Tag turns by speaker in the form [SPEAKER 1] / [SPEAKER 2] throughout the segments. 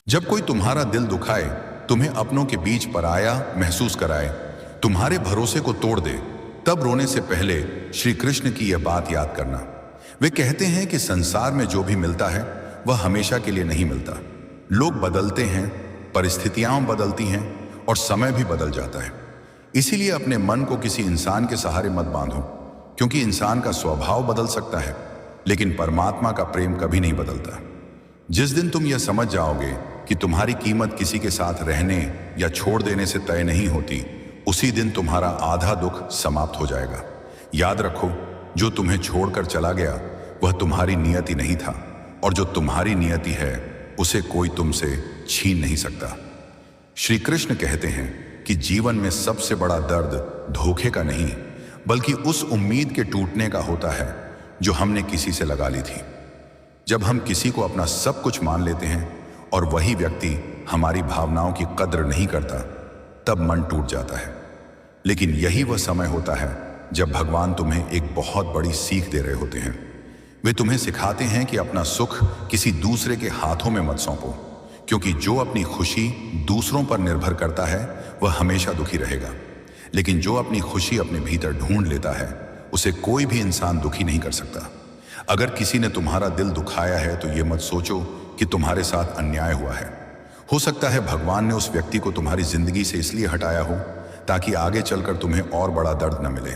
[SPEAKER 1] जब कोई तुम्हारा दिल दुखाए, तुम्हें अपनों के बीच पराया महसूस कराए, तुम्हारे भरोसे को तोड़ दे, तब रोने से पहले श्री कृष्ण की यह बात याद करना। वे कहते हैं कि संसार में जो भी मिलता है वह हमेशा के लिए नहीं मिलता। लोग बदलते हैं, परिस्थितियां बदलती हैं और समय भी बदल जाता है। इसीलिए अपने मन को किसी इंसान के सहारे मत बांधो, क्योंकि इंसान का स्वभाव बदल सकता है लेकिन परमात्मा का प्रेम कभी नहीं बदलता। जिस दिन तुम यह समझ जाओगे कि तुम्हारी कीमत किसी के साथ रहने या छोड़ देने से तय नहीं होती, उसी दिन तुम्हारा आधा दुख समाप्त हो जाएगा। याद रखो, जो तुम्हें छोड़कर चला गया वह तुम्हारी नियति नहीं था, और जो तुम्हारी नियति है उसे कोई तुमसे छीन नहीं सकता। श्री कृष्ण कहते हैं कि जीवन में सबसे बड़ा दर्द धोखे का नहीं, बल्कि उस उम्मीद के टूटने का होता है जो हमने किसी से लगा ली थी। जब हम किसी को अपना सब कुछ मान लेते हैं और वही व्यक्ति हमारी भावनाओं की कद्र नहीं करता, तब मन टूट जाता है। लेकिन यही वह समय होता है जब भगवान तुम्हें एक बहुत बड़ी सीख दे रहे होते हैं। वे तुम्हें सिखाते हैं कि अपना सुख किसी दूसरे के हाथों में मत सौंपो, क्योंकि जो अपनी खुशी दूसरों पर निर्भर करता है वह हमेशा दुखी रहेगा। लेकिन जो अपनी खुशी अपने भीतर ढूंढ लेता है उसे कोई भी इंसान दुखी नहीं कर सकता। अगर किसी ने तुम्हारा दिल दुखाया है तो ये मत सोचो कि तुम्हारे साथ अन्याय हुआ है। हो सकता है भगवान ने उस व्यक्ति को तुम्हारी जिंदगी से इसलिए हटाया हो ताकि आगे चलकर तुम्हें और बड़ा दर्द न मिले।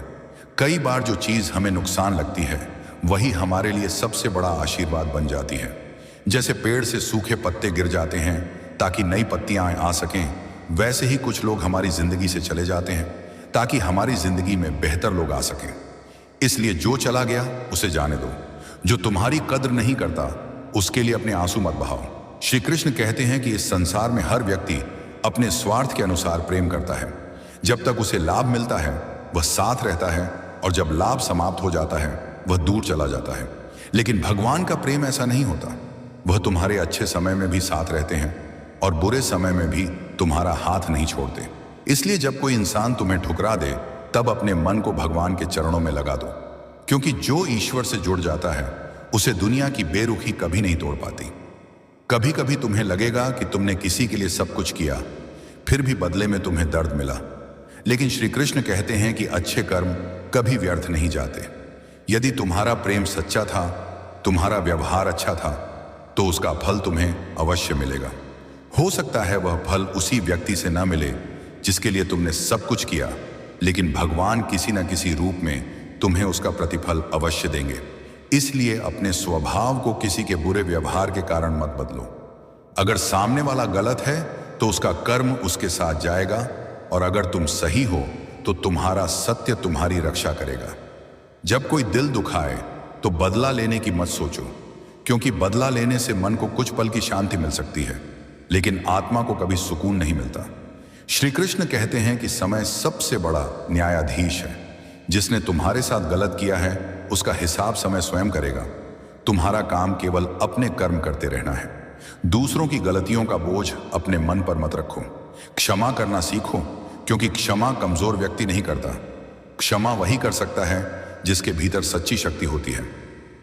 [SPEAKER 1] कई बार जो चीज हमें नुकसान लगती है वही हमारे लिए सबसे बड़ा आशीर्वाद बन जाती है। जैसे पेड़ से सूखे पत्ते गिर जाते हैं ताकि नई पत्तियां आ सकें, वैसे ही कुछ लोग हमारी जिंदगी से चले जाते हैं ताकि हमारी जिंदगी में बेहतर लोग आ सकें। इसलिए जो चला गया उसे जाने दो। जो तुम्हारी कद्र नहीं करता उसके लिए अपने आंसू मत बहाओ। श्री कृष्ण कहते हैं कि इस संसार में हर व्यक्ति अपने स्वार्थ के अनुसार प्रेम करता है। जब तक उसे लाभ मिलता है वह साथ रहता है, और जब लाभ समाप्त हो जाता है वह दूर चला जाता है। लेकिन भगवान का प्रेम ऐसा नहीं होता। वह तुम्हारे अच्छे समय में भी साथ रहते हैं और बुरे समय में भी तुम्हारा हाथ नहीं छोड़ते। इसलिए जब कोई इंसान तुम्हें ठुकरा दे तब अपने मन को भगवान के चरणों में लगा दो, क्योंकि जो ईश्वर से जुड़ जाता है उसे दुनिया की बेरुखी कभी नहीं तोड़ पाती। कभी कभी तुम्हें लगेगा कि तुमने किसी के लिए सब कुछ किया, फिर भी बदले में तुम्हें दर्द मिला। लेकिन श्री कृष्ण कहते हैं कि अच्छे कर्म कभी व्यर्थ नहीं जाते। यदि तुम्हारा प्रेम सच्चा था, तुम्हारा व्यवहार अच्छा था, तो उसका फल तुम्हें अवश्य मिलेगा। हो सकता है वह फल उसी व्यक्ति से न मिले जिसके लिए तुमने सब कुछ किया, लेकिन भगवान किसी न किसी रूप में तुम्हें उसका प्रतिफल अवश्य देंगे। इसलिए अपने स्वभाव को किसी के बुरे व्यवहार के कारण मत बदलो। अगर सामने वाला गलत है तो उसका कर्म उसके साथ जाएगा, और अगर तुम सही हो तो तुम्हारा सत्य तुम्हारी रक्षा करेगा। जब कोई दिल दुखाए तो बदला लेने की मत सोचो, क्योंकि बदला लेने से मन को कुछ पल की शांति मिल सकती है, लेकिन आत्मा को कभी सुकून नहीं मिलता। श्री कृष्ण कहते हैं कि समय सबसे बड़ा न्यायाधीश है। जिसने तुम्हारे साथ गलत किया है उसका हिसाब समय स्वयं करेगा। तुम्हारा काम केवल अपने कर्म करते रहना है। दूसरों की गलतियों का बोझ अपने मन पर मत रखो। क्षमा करना सीखो, क्योंकि क्षमा कमजोर व्यक्ति नहीं करता। क्षमा वही कर सकता है जिसके भीतर सच्ची शक्ति होती है।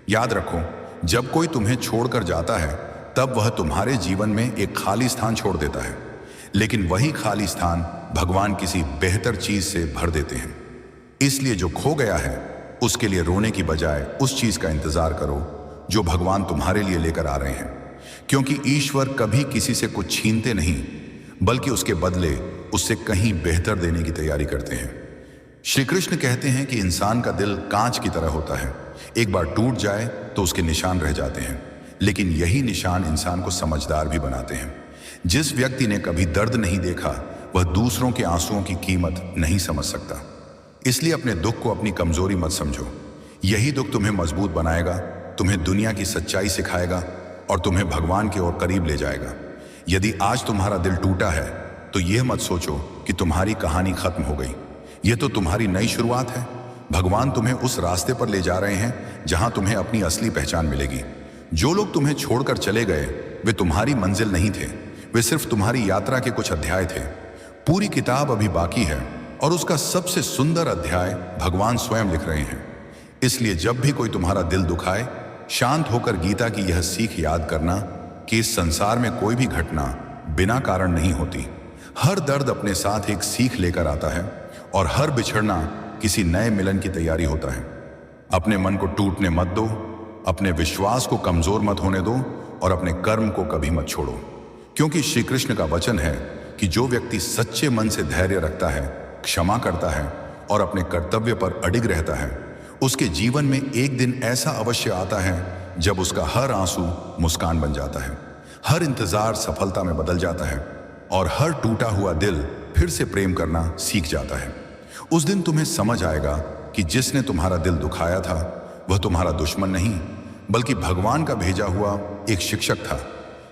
[SPEAKER 1] याद रखो, जब कोई तुम्हें छोड़कर जाता है तब वह तुम्हारे जीवन में एक खाली स्थान छोड़ देता है, लेकिन वही खाली स्थान भगवान किसी बेहतर चीज से भर देते हैं। इसलिए जो खो गया है उसके लिए रोने की बजाय उस चीज का इंतजार करो जो भगवान तुम्हारे लिए लेकर आ रहे हैं, क्योंकि ईश्वर कभी किसी से कुछ छीनते नहीं, बल्कि उसके बदले उससे कहीं बेहतर देने की तैयारी करते हैं। श्री कृष्ण कहते हैं कि इंसान का दिल कांच की तरह होता है। एक बार टूट जाए तो उसके निशान रह जाते हैं, लेकिन यही निशान इंसान को समझदार भी बनाते हैं। जिस व्यक्ति ने कभी दर्द नहीं देखा वह दूसरों के आंसुओं की कीमत नहीं समझ सकता। इसलिए अपने दुख को अपनी कमजोरी मत समझो। यही दुख तुम्हें मजबूत बनाएगा, तुम्हें दुनिया की सच्चाई सिखाएगा और तुम्हें भगवान की ओर करीब ले जाएगा। यदि आज तुम्हारा दिल टूटा है तो यह मत सोचो कि तुम्हारी कहानी खत्म हो गई। यह तो तुम्हारी नई शुरुआत है। भगवान तुम्हें उस रास्ते पर ले जा रहे हैं जहां तुम्हें अपनी असली पहचान मिलेगी। जो लोग तुम्हें छोड़कर चले गए वे तुम्हारी मंजिल नहीं थे, वे सिर्फ तुम्हारी यात्रा के कुछ अध्याय थे। पूरी किताब अभी बाकी है और उसका सबसे सुंदर अध्याय भगवान स्वयं लिख रहे हैं। इसलिए जब भी कोई तुम्हारा दिल दुखाए, शांत होकर गीता की यह सीख याद करना कि इस संसार में कोई भी घटना बिना कारण नहीं होती। हर दर्द अपने साथ एक सीख लेकर आता है और हर बिछड़ना किसी नए मिलन की तैयारी होता है। अपने मन को टूटने मत दो, अपने विश्वास को कमजोर मत होने दो और अपने कर्म को कभी मत छोड़ो, क्योंकि श्री कृष्ण का वचन है कि जो व्यक्ति सच्चे मन से धैर्य रखता है, क्षमा करता है और अपने कर्तव्य पर अडिग रहता है, उसके जीवन में एक दिन ऐसा अवश्य आता है जब उसका हर आंसू मुस्कान बन जाता है, हर इंतजार सफलता में बदल जाता है और हर टूटा हुआ दिल फिर से प्रेम करना सीख जाता है। उस दिन तुम्हें समझ आएगा कि जिसने तुम्हारा दिल दुखाया था वह तुम्हारा दुश्मन नहीं, बल्कि भगवान का भेजा हुआ एक शिक्षक था,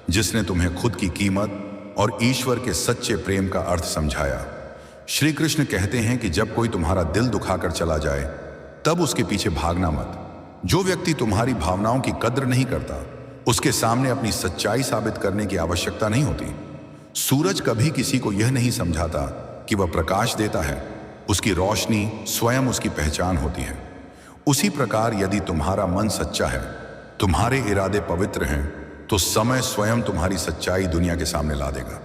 [SPEAKER 1] जिसने तुम्हें खुद की कीमत और ईश्वर के सच्चे प्रेम का अर्थ समझाया। श्री कृष्ण कहते हैं कि जब कोई तुम्हारा दिल दुखाकर चला जाए तब उसके पीछे भागना मत। जो व्यक्ति तुम्हारी भावनाओं की कद्र नहीं करता, उसके सामने अपनी सच्चाई साबित करने की आवश्यकता नहीं होती। सूरज कभी किसी को यह नहीं समझाता कि वह प्रकाश देता है, उसकी रोशनी स्वयं उसकी पहचान होती है। उसी प्रकार यदि तुम्हारा मन सच्चा है, तुम्हारे इरादे पवित्र हैं, तो समय स्वयं तुम्हारी सच्चाई दुनिया के सामने ला देगा।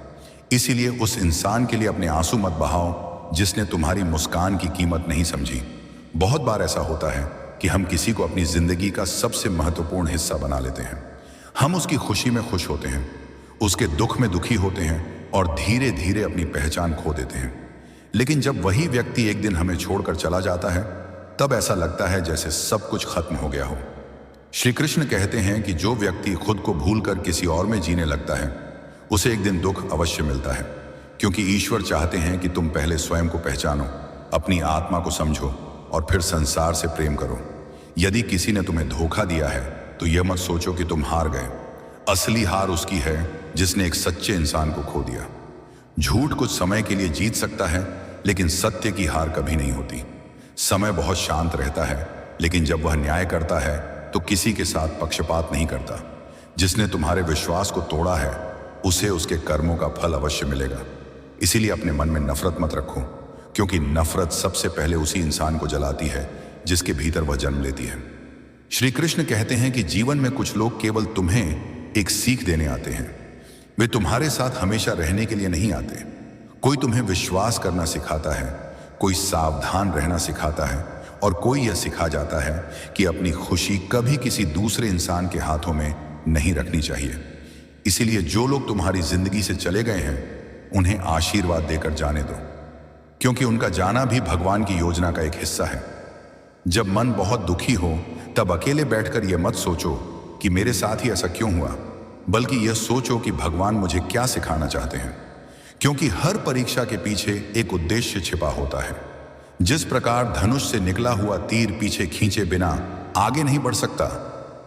[SPEAKER 1] इसीलिए उस इंसान के लिए अपने आंसू मत बहाओ जिसने तुम्हारी मुस्कान की कीमत नहीं समझी। बहुत बार ऐसा होता है कि हम किसी को अपनी जिंदगी का सबसे महत्वपूर्ण हिस्सा बना लेते हैं। हम उसकी खुशी में खुश होते हैं, उसके दुख में दुखी होते हैं और धीरे धीरे अपनी पहचान खो देते हैं। लेकिन जब वही व्यक्ति एक दिन हमें छोड़कर चला जाता है, तब ऐसा लगता है जैसे सब कुछ खत्म हो गया हो। श्री कृष्ण कहते हैं कि जो व्यक्ति खुद को भूलकर किसी और में जीने लगता है, उसे एक दिन दुख अवश्य मिलता है, क्योंकि ईश्वर चाहते हैं कि तुम पहले स्वयं को पहचानो, अपनी आत्मा को समझो और फिर संसार से प्रेम करो। यदि किसी ने तुम्हें धोखा दिया है तो यह मत सोचो कि तुम हार गए। असली हार उसकी है जिसने एक सच्चे इंसान को खो दिया। झूठ कुछ समय के लिए जीत सकता है, लेकिन सत्य की हार कभी नहीं होती। समय बहुत शांत रहता है, लेकिन जब वह न्याय करता है तो किसी के साथ पक्षपात नहीं करता। जिसने तुम्हारे विश्वास को तोड़ा है, उसे उसके कर्मों का फल अवश्य मिलेगा। इसीलिए अपने मन में नफरत मत रखो, क्योंकि नफरत सबसे पहले उसी इंसान को जलाती है जिसके भीतर वह जन्म लेती है। श्री कृष्ण कहते हैं कि जीवन में कुछ लोग केवल तुम्हें एक सीख देने आते हैं। वे तुम्हारे साथ हमेशा रहने के लिए नहीं आते। कोई तुम्हें विश्वास करना सिखाता है, कोई सावधान रहना सिखाता है और कोई यह सिखा जाता है कि अपनी खुशी कभी किसी दूसरे इंसान के हाथों में नहीं रखनी चाहिए। इसीलिए जो लोग तुम्हारी जिंदगी से चले गए हैं, उन्हें आशीर्वाद देकर जाने दो, क्योंकि उनका जाना भी भगवान की योजना का एक हिस्सा है। जब मन बहुत दुखी हो तब अकेले बैठकर यह मत सोचो कि मेरे साथ ही ऐसा क्यों हुआ, बल्कि यह सोचो कि भगवान मुझे क्या सिखाना चाहते हैं, क्योंकि हर परीक्षा के पीछे एक उद्देश्य छिपा होता है। जिस प्रकार धनुष से निकला हुआ तीर पीछे खींचे बिना आगे नहीं बढ़ सकता,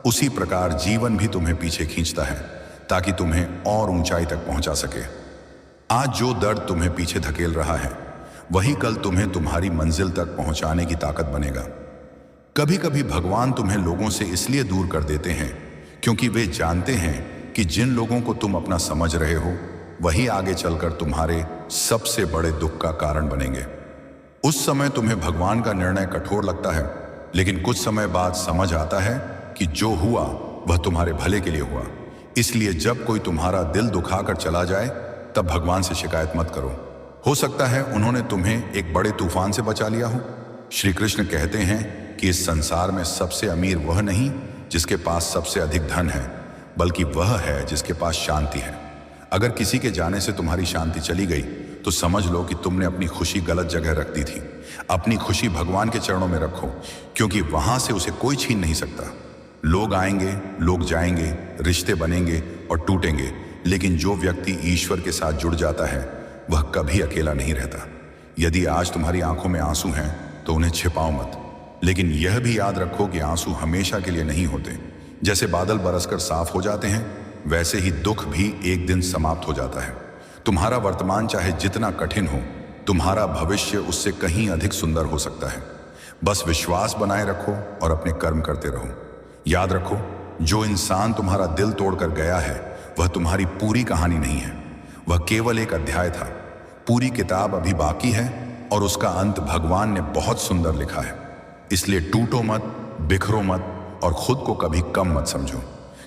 [SPEAKER 1] उसी प्रकार जीवन भी तुम्हें पीछे खींचता है ताकि तुम्हें और ऊंचाई तक पहुंचा सके। आज जो दर्द तुम्हें पीछे धकेल रहा है, वही कल तुम्हें तुम्हारी मंजिल तक पहुंचाने की ताकत बनेगा। कभी कभी भगवान तुम्हें लोगों से इसलिए दूर कर देते हैं क्योंकि वे जानते हैं कि जिन लोगों को तुम अपना समझ रहे हो, वही आगे चलकर तुम्हारे सबसे बड़े दुख का कारण बनेंगे। उस समय तुम्हें भगवान का निर्णय कठोर लगता है, लेकिन कुछ समय बाद समझ आता है कि जो हुआ वह तुम्हारे भले के लिए हुआ। इसलिए जब कोई तुम्हारा दिल दुखाकर चला जाए, तब भगवान से शिकायत मत करो। हो सकता है उन्होंने तुम्हें एक बड़े तूफान से बचा लिया हो। श्री कृष्ण कहते हैं कि इस संसार में सबसे अमीर वह नहीं जिसके पास सबसे अधिक धन है, बल्कि वह है जिसके पास शांति है। अगर किसी के जाने से तुम्हारी शांति चली गई, तो समझ लो कि तुमने अपनी खुशी गलत जगह रख दी थी। अपनी खुशी भगवान के चरणों में रखो, क्योंकि वहां से उसे कोई छीन नहीं सकता। लोग आएंगे, लोग जाएंगे, रिश्ते बनेंगे और टूटेंगे, लेकिन जो व्यक्ति ईश्वर के साथ जुड़ जाता है, वह कभी अकेला नहीं रहता। यदि आज तुम्हारी आंखों में आंसू हैं, तो उन्हें छिपाओ मत, लेकिन यह भी याद रखो कि आंसू हमेशा के लिए नहीं होते। जैसे बादल बरसकर साफ हो जाते हैं, वैसे ही दुख भी एक दिन समाप्त हो जाता है। तुम्हारा वर्तमान चाहे जितना कठिन हो, तुम्हारा भविष्य उससे कहीं अधिक सुंदर हो सकता है। बस विश्वास बनाए रखो और अपने कर्म करते रहो। याद रखो, जो इंसान तुम्हारा दिल तोड़कर गया है, वह तुम्हारी पूरी कहानी नहीं है, वह केवल एक अध्याय था। पूरी किताब अभी बाकी है और उसका अंत भगवान ने बहुत सुंदर लिखा है। इसलिए टूटो मत, बिखरो मत और खुद को कभी कम मत समझो,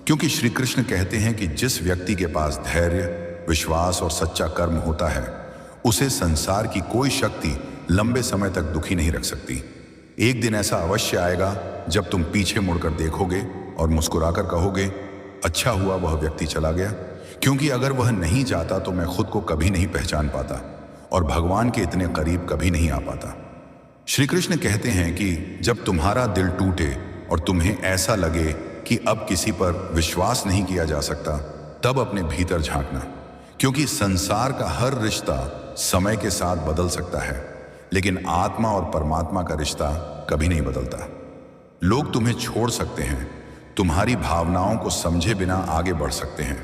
[SPEAKER 1] क्योंकि श्री कृष्ण कहते हैं कि जिस व्यक्ति के पास धैर्य, विश्वास और सच्चा कर्म होता है, उसे संसार की कोई शक्ति लंबे समय तक दुखी नहीं रख सकती। एक दिन ऐसा अवश्य आएगा जब तुम पीछे मुड़कर देखोगे और मुस्कुराकर कहोगे, अच्छा हुआ वह व्यक्ति चला गया, क्योंकि अगर वह नहीं जाता तो मैं खुद को कभी नहीं पहचान पाता और भगवान के इतने करीब कभी नहीं आ पाता। श्री कृष्ण कहते हैं कि जब तुम्हारा दिल टूटे और तुम्हें ऐसा लगे कि अब किसी पर विश्वास नहीं किया जा सकता, तब अपने भीतर झांकना, क्योंकि संसार का हर रिश्ता समय के साथ बदल सकता है, लेकिन आत्मा और परमात्मा का रिश्ता कभी नहीं बदलता। लोग तुम्हें छोड़ सकते हैं, तुम्हारी भावनाओं को समझे बिना आगे बढ़ सकते हैं,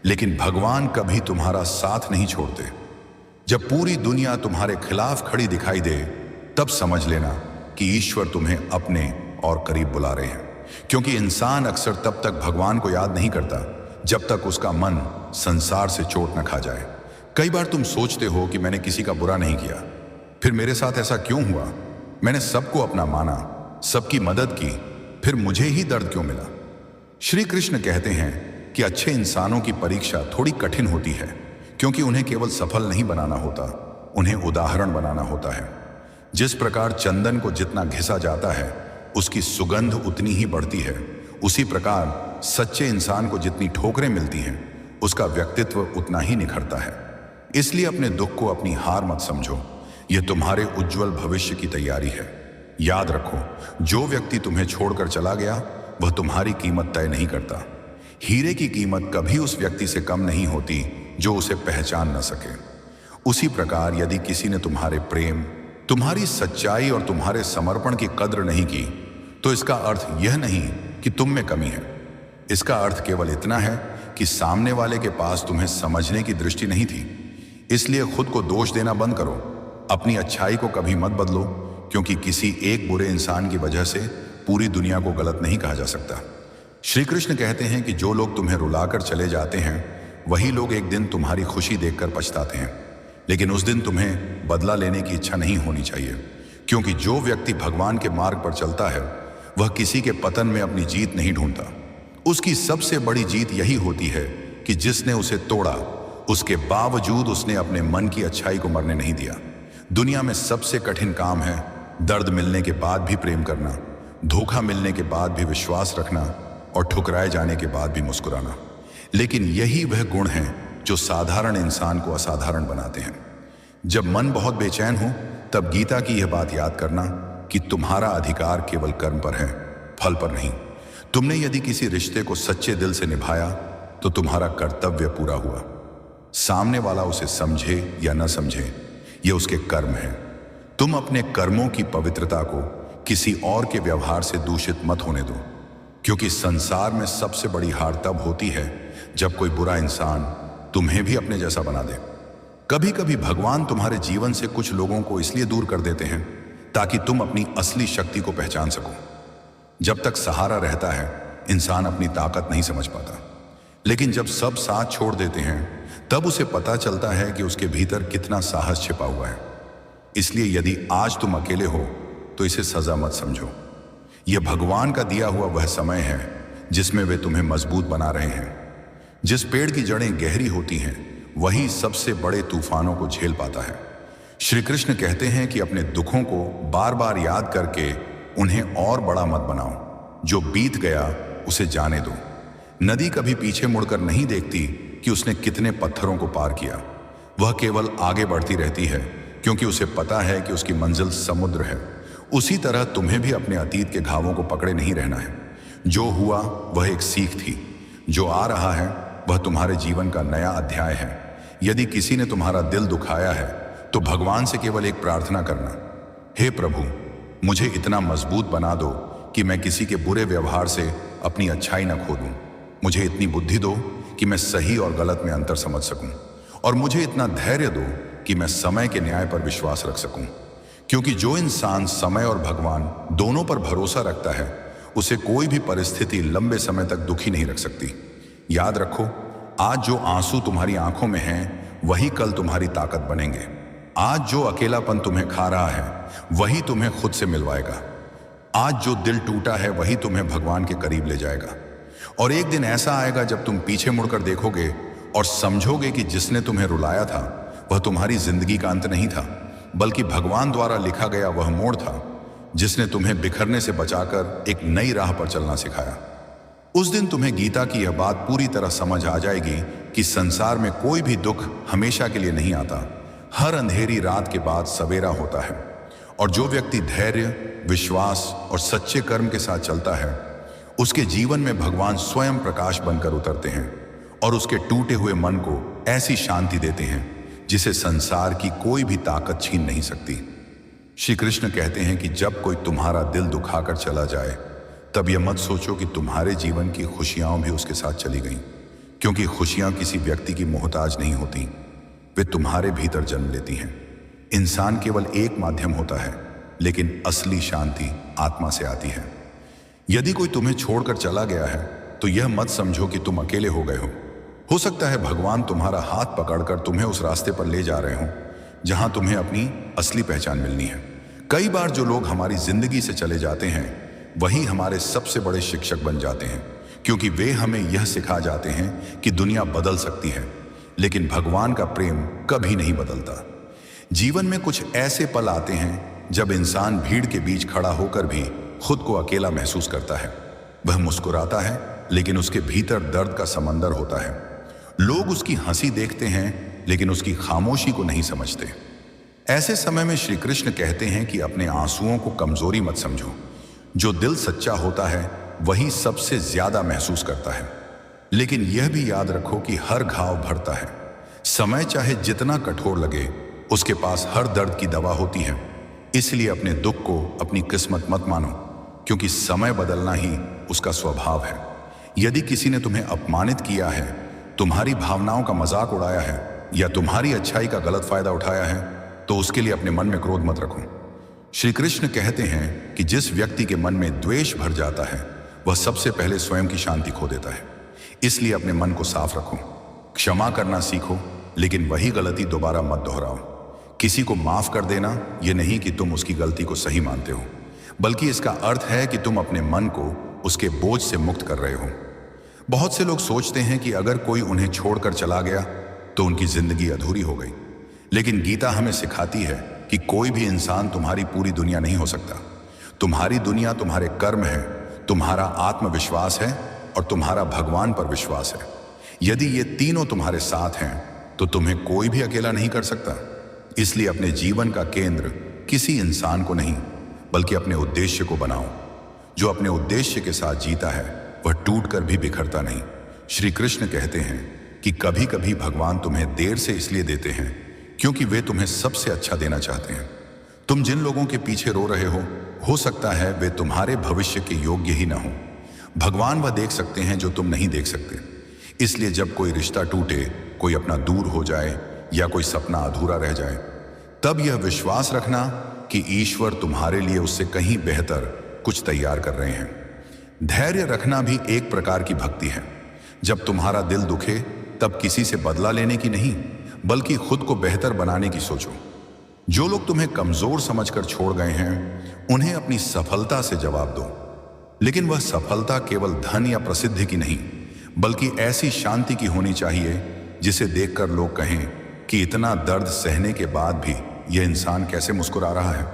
[SPEAKER 1] लेकिन भगवान कभी तुम्हारा साथ नहीं छोड़ते। जब पूरी दुनिया तुम्हारे खिलाफ खड़ी दिखाई दे, तब समझ लेना कि ईश्वर तुम्हें अपने और करीब बुला रहे हैं, क्योंकि इंसान अक्सर तब तक भगवान को याद नहीं करता जब तक उसका मन संसार से चोट न खा जाए। कई बार तुम सोचते हो कि मैंने किसी का बुरा नहीं किया, फिर मेरे साथ ऐसा क्यों हुआ? मैंने सबको अपना माना, सबकी मदद की, फिर मुझे ही दर्द क्यों मिला? श्री कृष्ण कहते हैं कि अच्छे इंसानों की परीक्षा थोड़ी कठिन होती है, क्योंकि उन्हें केवल सफल नहीं बनाना होता, उन्हें उदाहरण बनाना होता है। जिस प्रकार चंदन को जितना घिसा जाता है उसकी सुगंध उतनी ही बढ़ती है, उसी प्रकार सच्चे इंसान को जितनी ठोकरें मिलती हैं उसका व्यक्तित्व उतना ही निखरता है। इसलिए अपने दुख को अपनी हार मत समझो, यह तुम्हारे उज्जवल भविष्य की तैयारी है। याद रखो, जो व्यक्ति तुम्हें छोड़कर चला गया वह तुम्हारी कीमत तय नहीं करता। हीरे की कीमत कभी उस व्यक्ति से कम नहीं होती जो उसे पहचान न सके। उसी प्रकार यदि किसी ने तुम्हारे प्रेम, तुम्हारी सच्चाई और तुम्हारे समर्पण की कद्र नहीं की, तो इसका अर्थ यह नहीं कि तुम में कमी है। इसका अर्थ केवल इतना है कि सामने वाले के पास तुम्हें समझने की दृष्टि नहीं थी। इसलिए खुद को दोष देना बंद करो, अपनी अच्छाई को कभी मत बदलो, क्योंकि किसी एक बुरे इंसान की वजह से पूरी दुनिया को गलत नहीं कहा जा सकता। श्री कृष्ण कहते हैं कि जो लोग तुम्हें रुलाकर चले जाते हैं वही लोग एक दिन तुम्हारी खुशी देखकर पछताते हैं, लेकिन उस दिन तुम्हें बदला लेने की इच्छा नहीं होनी चाहिए, क्योंकि जो व्यक्ति भगवान के मार्ग पर चलता है वह किसी के पतन में अपनी जीत नहीं ढूंढता। उसकी सबसे बड़ी जीत यही होती है कि जिसने उसे तोड़ा उसके बावजूद उसने अपने मन की अच्छाई को मरने नहीं दिया। दुनिया में सबसे कठिन काम है दर्द मिलने के बाद भी प्रेम करना, धोखा मिलने के बाद भी विश्वास रखना और ठुकराए जाने के बाद भी मुस्कुराना। लेकिन यही वह गुण हैं जो साधारण इंसान को असाधारण बनाते हैं। जब मन बहुत बेचैन हो तब गीता की यह बात याद करना कि तुम्हारा अधिकार केवल कर्म पर है, फल पर नहीं। तुमने यदि किसी रिश्ते को सच्चे दिल से निभाया तो तुम्हारा कर्तव्य पूरा हुआ। सामने वाला उसे समझे या न समझे, यह उसके कर्म है। तुम अपने कर्मों की पवित्रता को किसी और के व्यवहार से दूषित मत होने दो, क्योंकि संसार में सबसे बड़ी हार तब होती है जब कोई बुरा इंसान तुम्हें भी अपने जैसा बना दे। कभी कभी भगवान तुम्हारे जीवन से कुछ लोगों को इसलिए दूर कर देते हैं ताकि तुम अपनी असली शक्ति को पहचान सको। जब तक सहारा रहता है इंसान अपनी ताकत नहीं समझ पाता, लेकिन जब सब साथ छोड़ देते हैं तब उसे पता चलता है कि उसके भीतर कितना साहस छिपा हुआ है। इसलिए यदि आज तुम अकेले हो तो इसे सजा मत समझो। यह भगवान का दिया हुआ वह समय है जिसमें वे तुम्हें मजबूत बना रहे हैं। जिस पेड़ की जड़ें गहरी होती हैं वही सबसे बड़े तूफानों को झेल पाता है। श्री कृष्ण कहते हैं कि अपने दुखों को बार बार याद करके उन्हें और बड़ा मत बनाओ। जो बीत गया उसे जाने दो। नदी कभी पीछे मुड़कर नहीं देखती कि उसने कितने पत्थरों को पार किया। वह केवल आगे बढ़ती रहती है क्योंकि उसे पता है कि उसकी मंजिल समुद्र है। उसी तरह तुम्हें भी अपने अतीत के घावों को पकड़े नहीं रहना है। जो हुआ वह एक सीख थी, जो आ रहा है वह तुम्हारे जीवन का नया अध्याय है। यदि किसी ने तुम्हारा दिल दुखाया है तो भगवान से केवल एक प्रार्थना करना, हे प्रभु, मुझे इतना मजबूत बना दो कि मैं किसी के बुरे व्यवहार से अपनी अच्छाई न खो दूं। मुझे इतनी बुद्धि दो कि मैं सही और गलत में अंतर समझ सकूं, और मुझे इतना धैर्य दो कि मैं समय के न्याय पर विश्वास रख सकूं। क्योंकि जो इंसान समय और भगवान दोनों पर भरोसा रखता है उसे कोई भी परिस्थिति लंबे समय तक दुखी नहीं रख सकती। याद रखो, आज जो आंसू तुम्हारी आंखों में हैं वही कल तुम्हारी ताकत बनेंगे। आज जो अकेलापन तुम्हें खा रहा है वही तुम्हें खुद से मिलवाएगा। आज जो दिल टूटा है वही तुम्हें भगवान के करीब ले जाएगा। और एक दिन ऐसा आएगा जब तुम पीछे मुड़कर देखोगे और समझोगे कि जिसने तुम्हें रुलाया था वह तुम्हारी जिंदगी का अंत नहीं था, बल्कि भगवान द्वारा लिखा गया वह मोड़ था जिसने तुम्हें बिखरने से बचाकर एक नई राह पर चलना सिखाया। उस दिन तुम्हें गीता की यह बात पूरी तरह समझ आ जाएगी कि संसार में कोई भी दुख हमेशा के लिए नहीं आता। हर अंधेरी रात के बाद सवेरा होता है, और जो व्यक्ति धैर्य, विश्वास और सच्चे कर्म के साथ चलता है उसके जीवन में भगवान स्वयं प्रकाश बनकर उतरते हैं और उसके टूटे हुए मन को ऐसी शांति देते हैं जिसे संसार की कोई भी ताकत छीन नहीं सकती। श्री कृष्ण कहते हैं कि जब कोई तुम्हारा दिल दुखाकर चला जाए तब यह मत सोचो कि तुम्हारे जीवन की खुशियां भी उसके साथ चली गईं, क्योंकि खुशियां किसी व्यक्ति की मोहताज नहीं होती, वे तुम्हारे भीतर जन्म लेती हैं। इंसान केवल एक माध्यम होता है, लेकिन असली शांति आत्मा से आती है। यदि कोई तुम्हें छोड़कर चला गया है तो यह मत समझो कि तुम अकेले हो गए हो सकता है भगवान तुम्हारा हाथ पकड़कर तुम्हें उस रास्ते पर ले जा रहे हो जहां तुम्हें अपनी असली पहचान मिलनी है। कई बार जो लोग हमारी जिंदगी से चले जाते हैं वही हमारे सबसे बड़े शिक्षक बन जाते हैं, क्योंकि वे हमें यह सिखा जाते हैं कि दुनिया बदल सकती है, लेकिन भगवान का प्रेम कभी नहीं बदलता। जीवन में कुछ ऐसे पल आते हैं जब इंसान भीड़ के बीच खड़ा होकर भी खुद को अकेला महसूस करता है। वह मुस्कुराता है लेकिन उसके भीतर दर्द का समंदर होता है। लोग उसकी हंसी देखते हैं लेकिन उसकी खामोशी को नहीं समझते। ऐसे समय में श्री कृष्ण कहते हैं कि अपने आंसुओं को कमजोरी मत समझो। जो दिल सच्चा होता है वही सबसे ज्यादा महसूस करता है। लेकिन यह भी याद रखो कि हर घाव भरता है। समय चाहे जितना कठोर लगे, उसके पास हर दर्द की दवा होती है। इसलिए अपने दुख को अपनी किस्मत मत मानो, क्योंकि समय बदलना ही उसका स्वभाव है। यदि किसी ने तुम्हें अपमानित किया है, तुम्हारी भावनाओं का मजाक उड़ाया है या तुम्हारी अच्छाई का गलत फायदा उठाया है, तो उसके लिए अपने मन में क्रोध मत रखो। श्री कृष्ण कहते हैं कि जिस व्यक्ति के मन में द्वेष भर जाता है वह सबसे पहले स्वयं की शांति खो देता है। इसलिए अपने मन को साफ रखो, क्षमा करना सीखो, लेकिन वही गलती दोबारा मत दोहराओ। किसी को माफ कर देना यह नहीं कि तुम उसकी गलती को सही मानते हो, बल्कि इसका अर्थ है कि तुम अपने मन को उसके बोझ से मुक्त कर रहे हो। बहुत से लोग सोचते हैं कि अगर कोई उन्हें छोड़कर चला गया तो उनकी जिंदगी अधूरी हो गई, लेकिन गीता हमें सिखाती है कि कोई भी इंसान तुम्हारी पूरी दुनिया नहीं हो सकता। तुम्हारी दुनिया तुम्हारे कर्म है, तुम्हारा आत्मविश्वास है और तुम्हारा भगवान पर विश्वास है। यदि ये तीनों तुम्हारे साथ हैं तो तुम्हें कोई भी अकेला नहीं कर सकता। इसलिए अपने जीवन का केंद्र किसी इंसान को नहीं, बल्कि अपने उद्देश्य को बनाओ। जो अपने उद्देश्य के साथ जीता है वह टूटकर भी बिखरता नहीं। श्री कृष्ण कहते हैं कि कभी कभी भगवान तुम्हें देर से इसलिए देते हैं क्योंकि वे तुम्हें सबसे अच्छा देना चाहते हैं। तुम जिन लोगों के पीछे रो रहे हो सकता है वे तुम्हारे भविष्य के योग्य ही ना हो। भगवान वह देख सकते हैं जो तुम नहीं देख सकते। इसलिए जब कोई रिश्ता टूटे, कोई अपना दूर हो जाए या कोई सपना अधूरा रह जाए, तब यह विश्वास रखना कि ईश्वर तुम्हारे लिए उससे कहीं बेहतर कुछ तैयार कर रहे हैं। धैर्य रखना भी एक प्रकार की भक्ति है। जब तुम्हारा दिल दुखे तब किसी से बदला लेने की नहीं, बल्कि खुद को बेहतर बनाने की सोचो। जो लोग तुम्हें कमजोर समझकर छोड़ गए हैं उन्हें अपनी सफलता से जवाब दो, लेकिन वह सफलता केवल धन या प्रसिद्धि की नहीं, बल्कि ऐसी शांति की होनी चाहिए जिसे देखकर लोग कहें कि इतना दर्द सहने के बाद भी यह इंसान कैसे मुस्कुरा रहा है।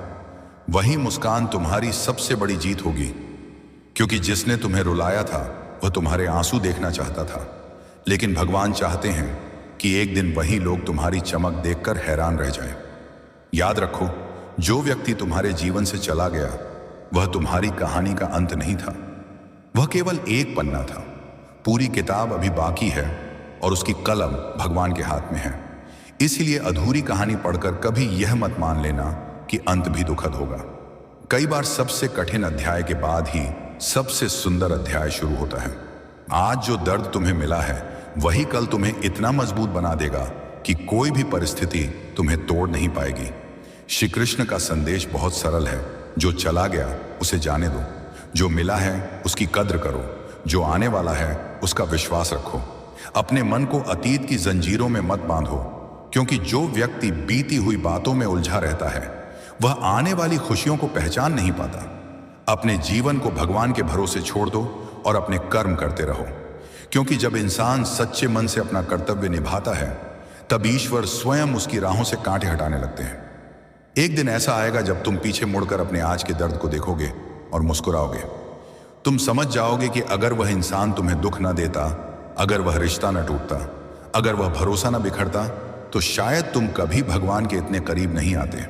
[SPEAKER 1] वही मुस्कान तुम्हारी सबसे बड़ी जीत होगी, क्योंकि जिसने तुम्हें रुलाया था वह तुम्हारे आंसू देखना चाहता था, लेकिन भगवान चाहते हैं कि एक दिन वही लोग तुम्हारी चमक देखकर हैरान रह जाएं। याद रखो, जो व्यक्ति तुम्हारे जीवन से चला गया वह तुम्हारी कहानी का अंत नहीं था, वह केवल एक पन्ना था। पूरी किताब अभी बाकी है और उसकी कलम भगवान के हाथ में है। इसलिए अधूरी कहानी पढ़कर कभी यह मत मान लेना कि अंत भी दुखद होगा। कई बार सबसे कठिन अध्याय के बाद ही सबसे सुंदर अध्याय शुरू होता है। आज जो दर्द तुम्हें मिला है वही कल तुम्हें इतना मजबूत बना देगा कि कोई भी परिस्थिति तुम्हें तोड़ नहीं पाएगी। श्री कृष्ण का संदेश बहुत सरल है, जो चला गया उसे जाने दो, जो मिला है उसकी कद्र करो, जो आने वाला है उसका विश्वास रखो। अपने मन को अतीत की जंजीरों में मत बांधो, क्योंकि जो व्यक्ति बीती हुई बातों में उलझा रहता है वह आने वाली खुशियों को पहचान नहीं पाता। अपने जीवन को भगवान के भरोसे छोड़ दो और अपने कर्म करते रहो, क्योंकि जब इंसान सच्चे मन से अपना कर्तव्य निभाता है तब ईश्वर स्वयं उसकी राहों से कांटे हटाने लगते हैं। एक दिन ऐसा आएगा जब तुम पीछे मुड़कर अपने आज के दर्द को देखोगे और मुस्कुराओगे। तुम समझ जाओगे कि अगर वह इंसान तुम्हें दुख न देता, अगर वह रिश्ता न टूटता, अगर वह भरोसा न बिखरता, तो शायद तुम कभी भगवान के इतने करीब नहीं आते।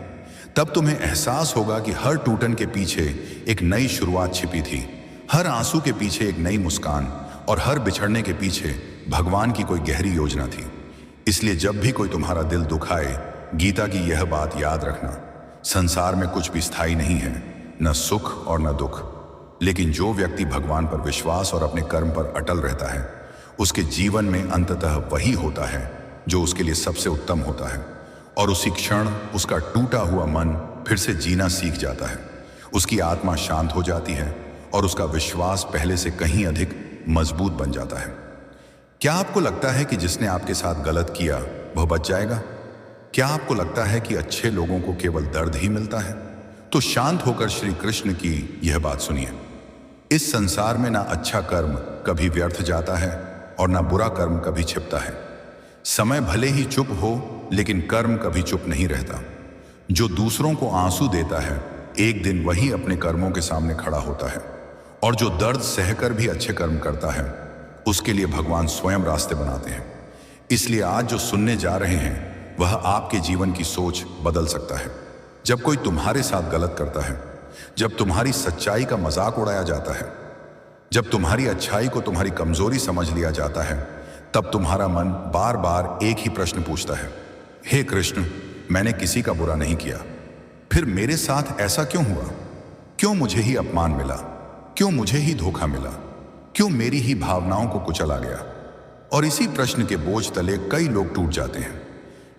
[SPEAKER 1] तब तुम्हें एहसास होगा कि हर टूटन के पीछे एक नई शुरुआत छिपी थी, हर आंसू के पीछे एक नई मुस्कान और हर बिछड़ने के पीछे भगवान की कोई गहरी योजना थी। इसलिए जब भी कोई तुम्हारा दिल दुखाए, गीता की यह बात याद रखना, संसार में कुछ भी स्थायी नहीं है, न सुख और न दुख। लेकिन जो व्यक्ति भगवान पर विश्वास और अपने कर्म पर अटल रहता है, उसके जीवन में अंततः वही होता है जो उसके लिए सबसे उत्तम होता है, और उसी क्षण उसका टूटा हुआ मन फिर से जीना सीख जाता है। उसकी आत्मा शांत हो जाती है और उसका विश्वास पहले से कहीं अधिक मजबूत बन जाता है। क्या आपको लगता है कि जिसने आपके साथ गलत किया वह बच जाएगा? क्या आपको लगता है कि अच्छे लोगों को केवल दर्द ही मिलता है? तो शांत होकर श्री कृष्ण की यह बात सुनिए। इस संसार में ना अच्छा कर्म कभी व्यर्थ जाता है और ना बुरा कर्म कभी छिपता है। समय भले ही चुप हो, लेकिन कर्म कभी चुप नहीं रहता। जो दूसरों को आंसू देता है, एक दिन वही अपने कर्मों के सामने खड़ा होता है, और जो दर्द सहकर भी अच्छे कर्म करता है, उसके लिए भगवान स्वयं रास्ते बनाते हैं। इसलिए आज जो सुनने जा रहे हैं वह आपके जीवन की सोच बदल सकता है। जब कोई तुम्हारे साथ गलत करता है, जब तुम्हारी सच्चाई का मजाक उड़ाया जाता है, जब तुम्हारी अच्छाई को तुम्हारी कमजोरी समझ लिया जाता है, तब तुम्हारा मन बार बार एक ही प्रश्न पूछता है, हे कृष्ण, मैंने किसी का बुरा नहीं किया, फिर मेरे साथ ऐसा क्यों हुआ? क्यों मुझे ही अपमान मिला? क्यों मुझे ही धोखा मिला? क्यों मेरी ही भावनाओं को कुचला गया? और इसी प्रश्न के बोझ तले कई लोग टूट जाते हैं।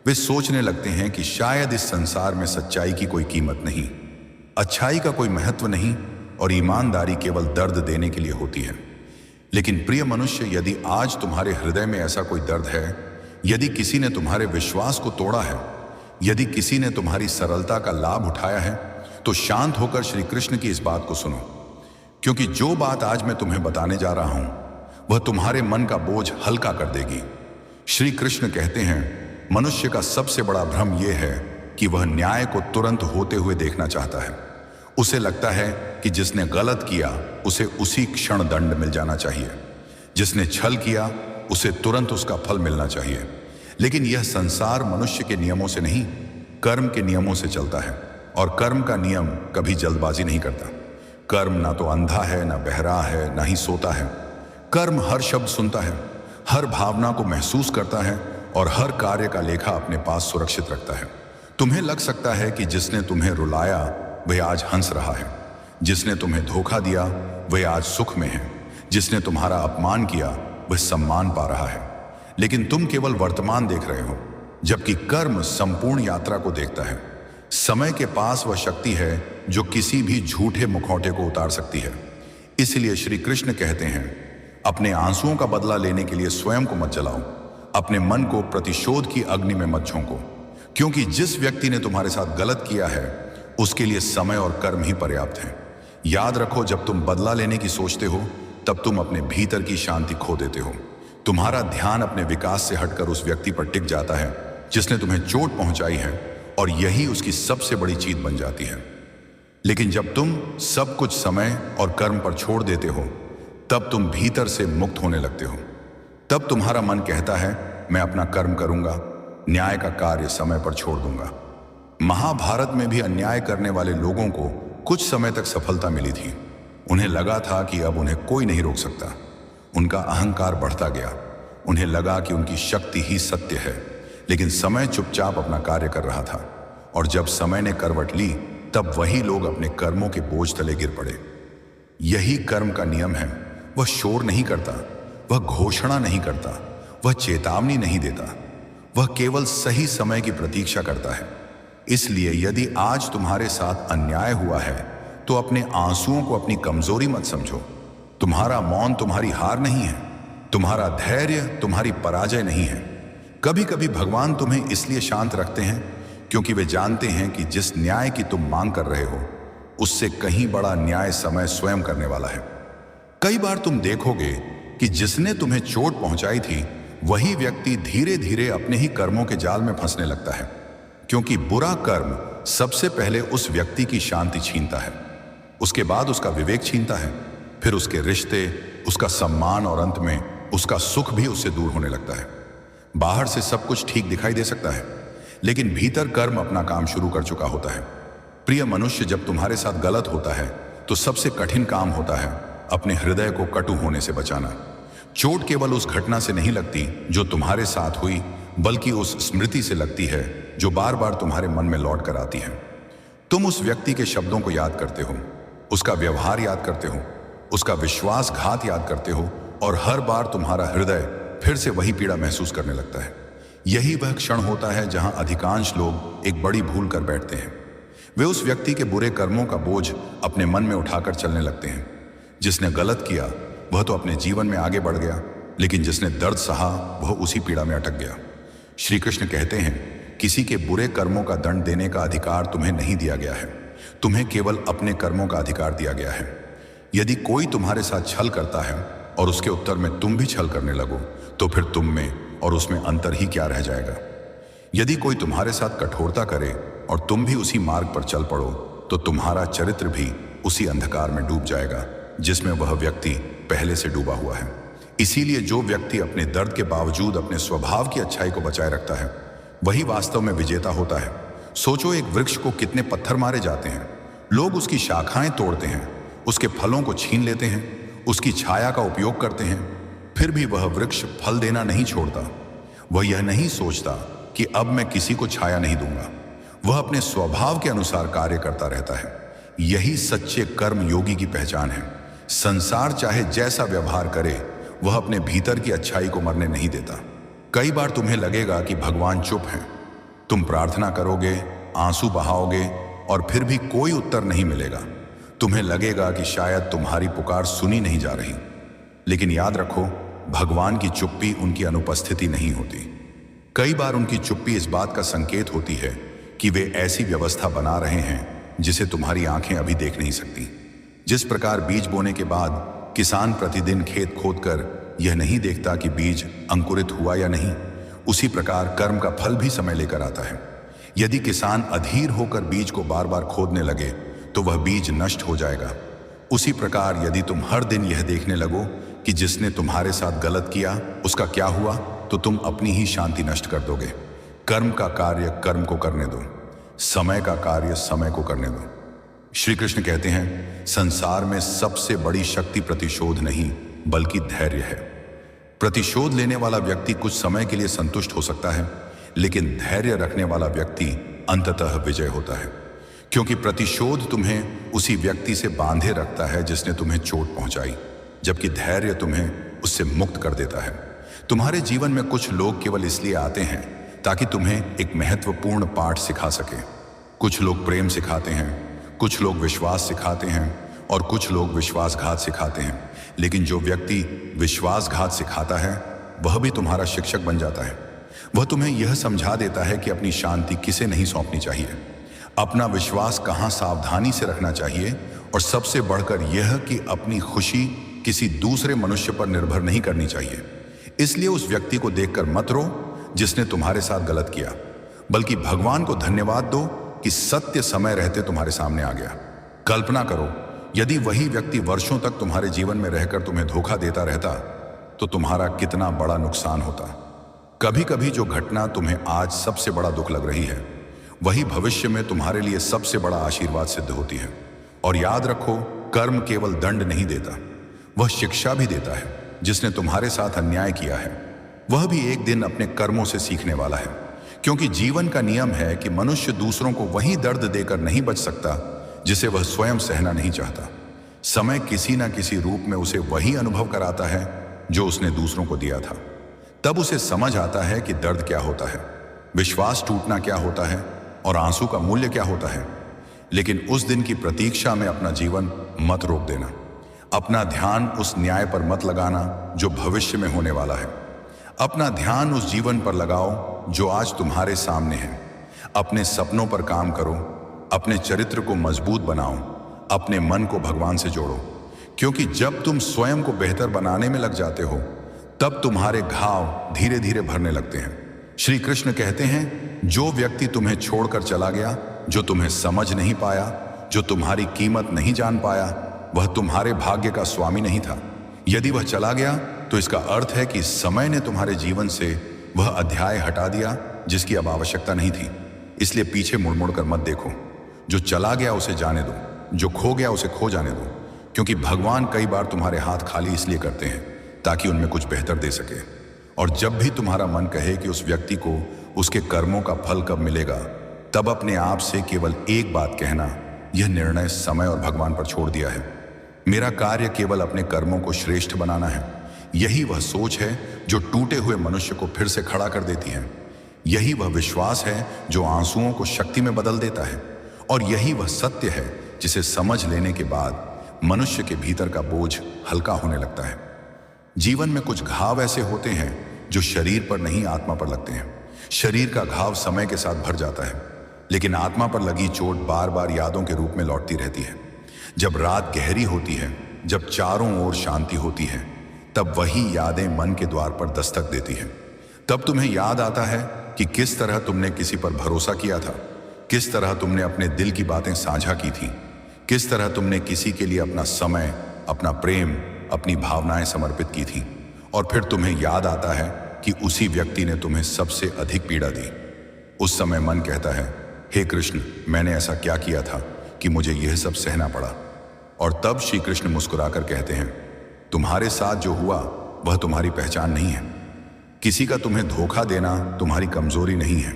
[SPEAKER 1] वे सोचने लगते हैं कि शायद इस संसार में सच्चाई की कोई कीमत नहीं, अच्छाई का कोई महत्व नहीं, और ईमानदारी केवल दर्द देने के लिए होती है। लेकिन प्रिय मनुष्य, यदि आज तुम्हारे हृदय में ऐसा कोई दर्द है, यदि किसी ने तुम्हारे विश्वास को तोड़ा है, यदि किसी ने तुम्हारी सरलता का लाभ उठाया है, तो शांत होकर श्री कृष्ण की इस बात को सुनो, क्योंकि जो बात आज मैं तुम्हें बताने जा रहा हूं वह तुम्हारे मन का बोझ हल्का कर देगी। श्री कृष्ण कहते हैं, मनुष्य का सबसे बड़ा भ्रम यह है कि वह न्याय को तुरंत होते हुए देखना चाहता है। उसे लगता है कि जिसने गलत किया उसे उसी क्षण दंड मिल जाना चाहिए, जिसने छल किया उसे तुरंत उसका फल मिलना चाहिए। लेकिन यह संसार मनुष्य के नियमों से नहीं, कर्म के नियमों से चलता है, और कर्म का नियम कभी जल्दबाजी नहीं करता। कर्म ना तो अंधा है, ना बहरा है, ना ही सोता है। कर्म हर शब्द सुनता है, हर भावना को महसूस करता है, और हर कार्य का लेखा अपने पास सुरक्षित रखता है। तुम्हें लग सकता है कि जिसने तुम्हें रुलाया वह आज हंस रहा है, जिसने तुम्हें धोखा दिया वह आज सुख में है, जिसने तुम्हारा अपमान किया वह सम्मान पा रहा है। लेकिन तुम केवल वर्तमान देख रहे हो, जबकि कर्म संपूर्ण यात्रा को देखता है। समय के पास वह शक्ति है जो किसी भी झूठे मुखौटे को उतार सकती है। इसलिए श्री कृष्ण कहते हैं, अपने आंसुओं का बदला लेने के लिए स्वयं को मत जलाओ, अपने मन को प्रतिशोध की अग्नि में मत झोंको, क्योंकि जिस व्यक्ति ने तुम्हारे साथ गलत किया है उसके लिए समय और कर्म ही पर्याप्त हैं। याद रखो, जब तुम बदला लेने की सोचते हो तब तुम अपने भीतर की शांति खो देते हो। तुम्हारा ध्यान अपने विकास से हटकर उस व्यक्ति पर टिक जाता है जिसने तुम्हें चोट पहुंचाई है, और यही उसकी सबसे बड़ी चीज बन जाती है। लेकिन जब तुम सब कुछ समय और कर्म पर छोड़ देते हो, तब तुम भीतर से मुक्त होने लगते हो। तब तुम्हारा मन कहता है, मैं अपना कर्म करूंगा, न्याय का कार्य समय पर छोड़ दूंगा। महाभारत में भी अन्याय करने वाले लोगों को कुछ समय तक सफलता मिली थी। उन्हें लगा था कि अब उन्हें कोई नहीं रोक सकता। उनका अहंकार बढ़ता गया, उन्हें लगा कि उनकी शक्ति ही सत्य है। लेकिन समय चुपचाप अपना कार्य कर रहा था, और जब समय ने करवट ली तब वही लोग अपने कर्मों के बोझ तले गिर पड़े। यही कर्म का नियम है। वह शोर नहीं करता, वह घोषणा नहीं करता, वह चेतावनी नहीं देता, वह केवल सही समय की प्रतीक्षा करता है। इसलिए यदि आज तुम्हारे साथ अन्याय हुआ है तो अपने आंसुओं को अपनी कमजोरी मत समझो। तुम्हारा मौन तुम्हारी हार नहीं है, तुम्हारा धैर्य तुम्हारी पराजय नहीं है। कभी कभी भगवान तुम्हें इसलिए शांत रखते हैं क्योंकि वे जानते हैं कि जिस न्याय की तुम मांग कर रहे हो उससे कहीं बड़ा न्याय समय स्वयं करने वाला है। कई बार तुम देखोगे कि जिसने तुम्हें चोट पहुंचाई थी वही व्यक्ति धीरे धीरे अपने ही कर्मों के जाल में फंसने लगता है, क्योंकि बुरा कर्म सबसे पहले उस व्यक्ति की शांति छीनता है, उसके बाद उसका विवेक छीनता है, फिर उसके रिश्ते, उसका सम्मान और अंत में उसका सुख भी उससे दूर होने लगता है। बाहर से सब कुछ ठीक दिखाई दे सकता है, लेकिन भीतर कर्म अपना काम शुरू कर चुका होता है। प्रिय मनुष्य, जब तुम्हारे साथ गलत होता है तो सबसे कठिन काम होता है अपने हृदय को कटु होने से बचाना। चोट केवल उस घटना से नहीं लगती जो तुम्हारे साथ हुई, बल्कि उस स्मृति से लगती है जो बार बार तुम्हारे मन में लौट कर आती है। तुम उस व्यक्ति के शब्दों को याद करते हो, उसका व्यवहार याद करते हो, उसका विश्वासघात याद करते हो, और हर बार तुम्हारा हृदय फिर से वही पीड़ा महसूस करने लगता है। यही वह क्षण होता है जहां अधिकांश लोग एक बड़ी भूल कर बैठते हैं। वे उस व्यक्ति के बुरे कर्मों का बोझ अपने मन में उठाकर चलने लगते हैं। जिसने गलत किया वह तो अपने जीवन में आगे बढ़ गया, लेकिन जिसने दर्द सहा वह उसी पीड़ा में अटक गया। श्री कृष्ण कहते हैं, किसी के बुरे कर्मों का दंड देने का अधिकार तुम्हें नहीं दिया गया है, तुम्हें केवल अपने कर्मों का अधिकार दिया गया है। यदि कोई तुम्हारे साथ छल करता है और उसके उत्तर में तुम भी छल करने लगो, तो फिर तुम में और उसमें अंतर ही क्या रह जाएगा। यदि कोई तुम्हारे साथ कठोरता करे और तुम भी उसी मार्ग पर चल पड़ो, तो तुम्हारा चरित्र भी उसी अंधकार में डूब जाएगा जिसमें वह व्यक्ति पहले से डूबा हुआ है। इसीलिए जो व्यक्ति अपने दर्द के बावजूद अपने स्वभाव की अच्छाई को बचाए रखता है, वही वास्तव में विजेता होता है। सोचो, एक वृक्ष को कितने पत्थर मारे जाते हैं, लोग उसकी शाखाएं तोड़ते हैं, उसके फलों को छीन लेते हैं, उसकी छाया का उपयोग करते हैं, फिर भी वह वृक्ष फल देना नहीं छोड़ता। वह यह नहीं सोचता कि अब मैं किसी को छाया नहीं दूंगा, वह अपने स्वभाव के अनुसार कार्य करता रहता है। यही सच्चे कर्म योगी की पहचान है। संसार चाहे जैसा व्यवहार करे, वह अपने भीतर की अच्छाई को मरने नहीं देता। कई बार तुम्हें लगेगा कि भगवान चुप हैं, तुम प्रार्थना करोगे, आंसू बहाओगे और फिर भी कोई उत्तर नहीं मिलेगा। तुम्हें लगेगा कि शायद तुम्हारी पुकार सुनी नहीं जा रही, लेकिन याद रखो, भगवान की चुप्पी उनकी अनुपस्थिति नहीं होती। कई बार उनकी चुप्पी इस बात का संकेत होती है कि वे ऐसी व्यवस्था बना रहे हैं जिसे तुम्हारी आंखें अभी देख नहीं सकती। जिस प्रकार बीज बोने के बाद किसान प्रतिदिन खेत खोदकर यह नहीं देखता कि बीज अंकुरित हुआ या नहीं, उसी प्रकार कर्म का फल भी समय लेकर आता है। यदि किसान अधीर होकर बीज को बार बार खोदने लगे तो वह बीज नष्ट हो जाएगा। उसी प्रकार यदि तुम हर दिन यह देखने लगो कि जिसने तुम्हारे साथ गलत किया उसका क्या हुआ, तो तुम अपनी ही शांति नष्ट कर दोगे। कर्म का कार्य कर्म को करने दो, समय का कार्य समय को करने दो। श्री कृष्ण कहते हैं, संसार में सबसे बड़ी शक्ति प्रतिशोध नहीं बल्कि धैर्य है। प्रतिशोध लेने वाला व्यक्ति कुछ समय के लिए संतुष्ट हो सकता है, लेकिन धैर्य रखने वाला व्यक्ति अंततः विजय होता है, क्योंकि प्रतिशोध तुम्हें उसी व्यक्ति से बांधे रखता है जिसने तुम्हें चोट पहुंचाई, जबकि धैर्य तुम्हें उससे मुक्त कर देता है। तुम्हारे जीवन में कुछ लोग केवल इसलिए आते हैं ताकि तुम्हें एक महत्वपूर्ण पाठ सिखा सके। कुछ लोग प्रेम सिखाते हैं, कुछ लोग विश्वास सिखाते हैं और कुछ लोग विश्वासघात सिखाते हैं, लेकिन जो व्यक्ति विश्वासघात सिखाता है वह भी तुम्हारा शिक्षक बन जाता है। वह तुम्हें यह समझा देता है कि अपनी शांति किसे नहीं सौंपनी चाहिए, अपना विश्वास कहाँ सावधानी से रखना चाहिए, और सबसे बढ़कर यह कि अपनी खुशी किसी दूसरे मनुष्य पर निर्भर नहीं करनी चाहिए। इसलिए उस व्यक्ति को देखकर मत रो जिसने तुम्हारे साथ गलत किया, बल्कि भगवान को धन्यवाद दो कि सत्य समय रहते तुम्हारे सामने आ गया। कल्पना करो, यदि वही व्यक्ति वर्षों तक तुम्हारे जीवन में रहकर तुम्हें धोखा देता रहता तो तुम्हारा कितना बड़ा नुकसान होता। कभी कभी जो घटना तुम्हें आज सबसे बड़ा दुख लग रही है, वही भविष्य में तुम्हारे लिए सबसे बड़ा आशीर्वाद सिद्ध होती है। और याद रखो, कर्म केवल दंड नहीं देता, वह शिक्षा भी देता है। जिसने तुम्हारे साथ अन्याय किया है वह भी एक दिन अपने कर्मों से सीखने वाला है, क्योंकि जीवन का नियम है कि मनुष्य दूसरों को वही दर्द देकर नहीं बच सकता जिसे वह स्वयं सहना नहीं चाहता। समय किसी न किसी रूप में उसे वही अनुभव कराता है जो उसने दूसरों को दिया था। तब उसे समझ आता है कि दर्द क्या होता है, विश्वास टूटना क्या होता है और आंसू का मूल्य क्या होता है। लेकिन उस दिन की प्रतीक्षा में अपना जीवन मत रोक देना। अपना ध्यान उस न्याय पर मत लगाना जो भविष्य में होने वाला है। अपना ध्यान उस जीवन पर लगाओ जो आज तुम्हारे सामने है। अपने सपनों पर काम करो, अपने चरित्र को मजबूत बनाओ, अपने मन को भगवान से जोड़ो, क्योंकि जब तुम स्वयं को बेहतर बनाने में लग जाते हो तब तुम्हारे घाव धीरे धीरे भरने लगते हैं। श्री कृष्ण कहते हैं, जो व्यक्ति तुम्हें छोड़कर चला गया, जो तुम्हें समझ नहीं पाया, जो तुम्हारी कीमत नहीं जान पाया, वह तुम्हारे भाग्य का स्वामी नहीं था। यदि वह चला गया तो इसका अर्थ है कि समय ने तुम्हारे जीवन से वह अध्याय हटा दिया जिसकी अब आवश्यकता नहीं थी। इसलिए पीछे मुड़ मुड़ कर मत देखो। जो चला गया उसे जाने दो, जो खो गया उसे खो जाने दो, क्योंकि भगवान कई बार तुम्हारे हाथ खाली इसलिए करते हैं ताकि उनमें कुछ बेहतर दे सके। और जब भी तुम्हारा मन कहे कि उस व्यक्ति को उसके कर्मों का फल कब मिलेगा, तब अपने आप से केवल एक बात कहना, यह निर्णय समय और भगवान पर छोड़ दिया है। मेरा कार्य केवल अपने कर्मों को श्रेष्ठ बनाना है। यही वह सोच है जो टूटे हुए मनुष्य को फिर से खड़ा कर देती है। यही वह विश्वास है जो आंसुओं को शक्ति में बदल देता है। और यही वह सत्य है जिसे समझ लेने के बाद मनुष्य के भीतर का बोझ हल्का होने लगता है। जीवन में कुछ घाव ऐसे होते हैं जो शरीर पर नहीं आत्मा पर लगते हैं। शरीर का घाव समय के साथ भर जाता है, लेकिन आत्मा पर लगी चोट बार बार यादों के रूप में लौटती रहती है। जब रात गहरी होती है, जब चारों ओर शांति होती है, तब वही यादें मन के द्वार पर दस्तक देती हैं। तब तुम्हें याद आता है कि किस तरह तुमने किसी पर भरोसा किया था, किस तरह तुमने अपने दिल की बातें साझा की थी, किस तरह तुमने किसी के लिए अपना समय, अपना प्रेम, अपनी भावनाएं समर्पित की थी। और फिर तुम्हें याद आता है कि उसी व्यक्ति ने तुम्हें सबसे अधिक पीड़ा दी। उस समय मन कहता है, हे कृष्ण, मैंने ऐसा क्या किया था कि मुझे यह सब सहना पड़ा। और तब श्री कृष्ण मुस्कुराकर कहते हैं, तुम्हारे साथ जो हुआ वह तुम्हारी पहचान नहीं है। किसी का तुम्हें धोखा देना तुम्हारी कमजोरी नहीं है।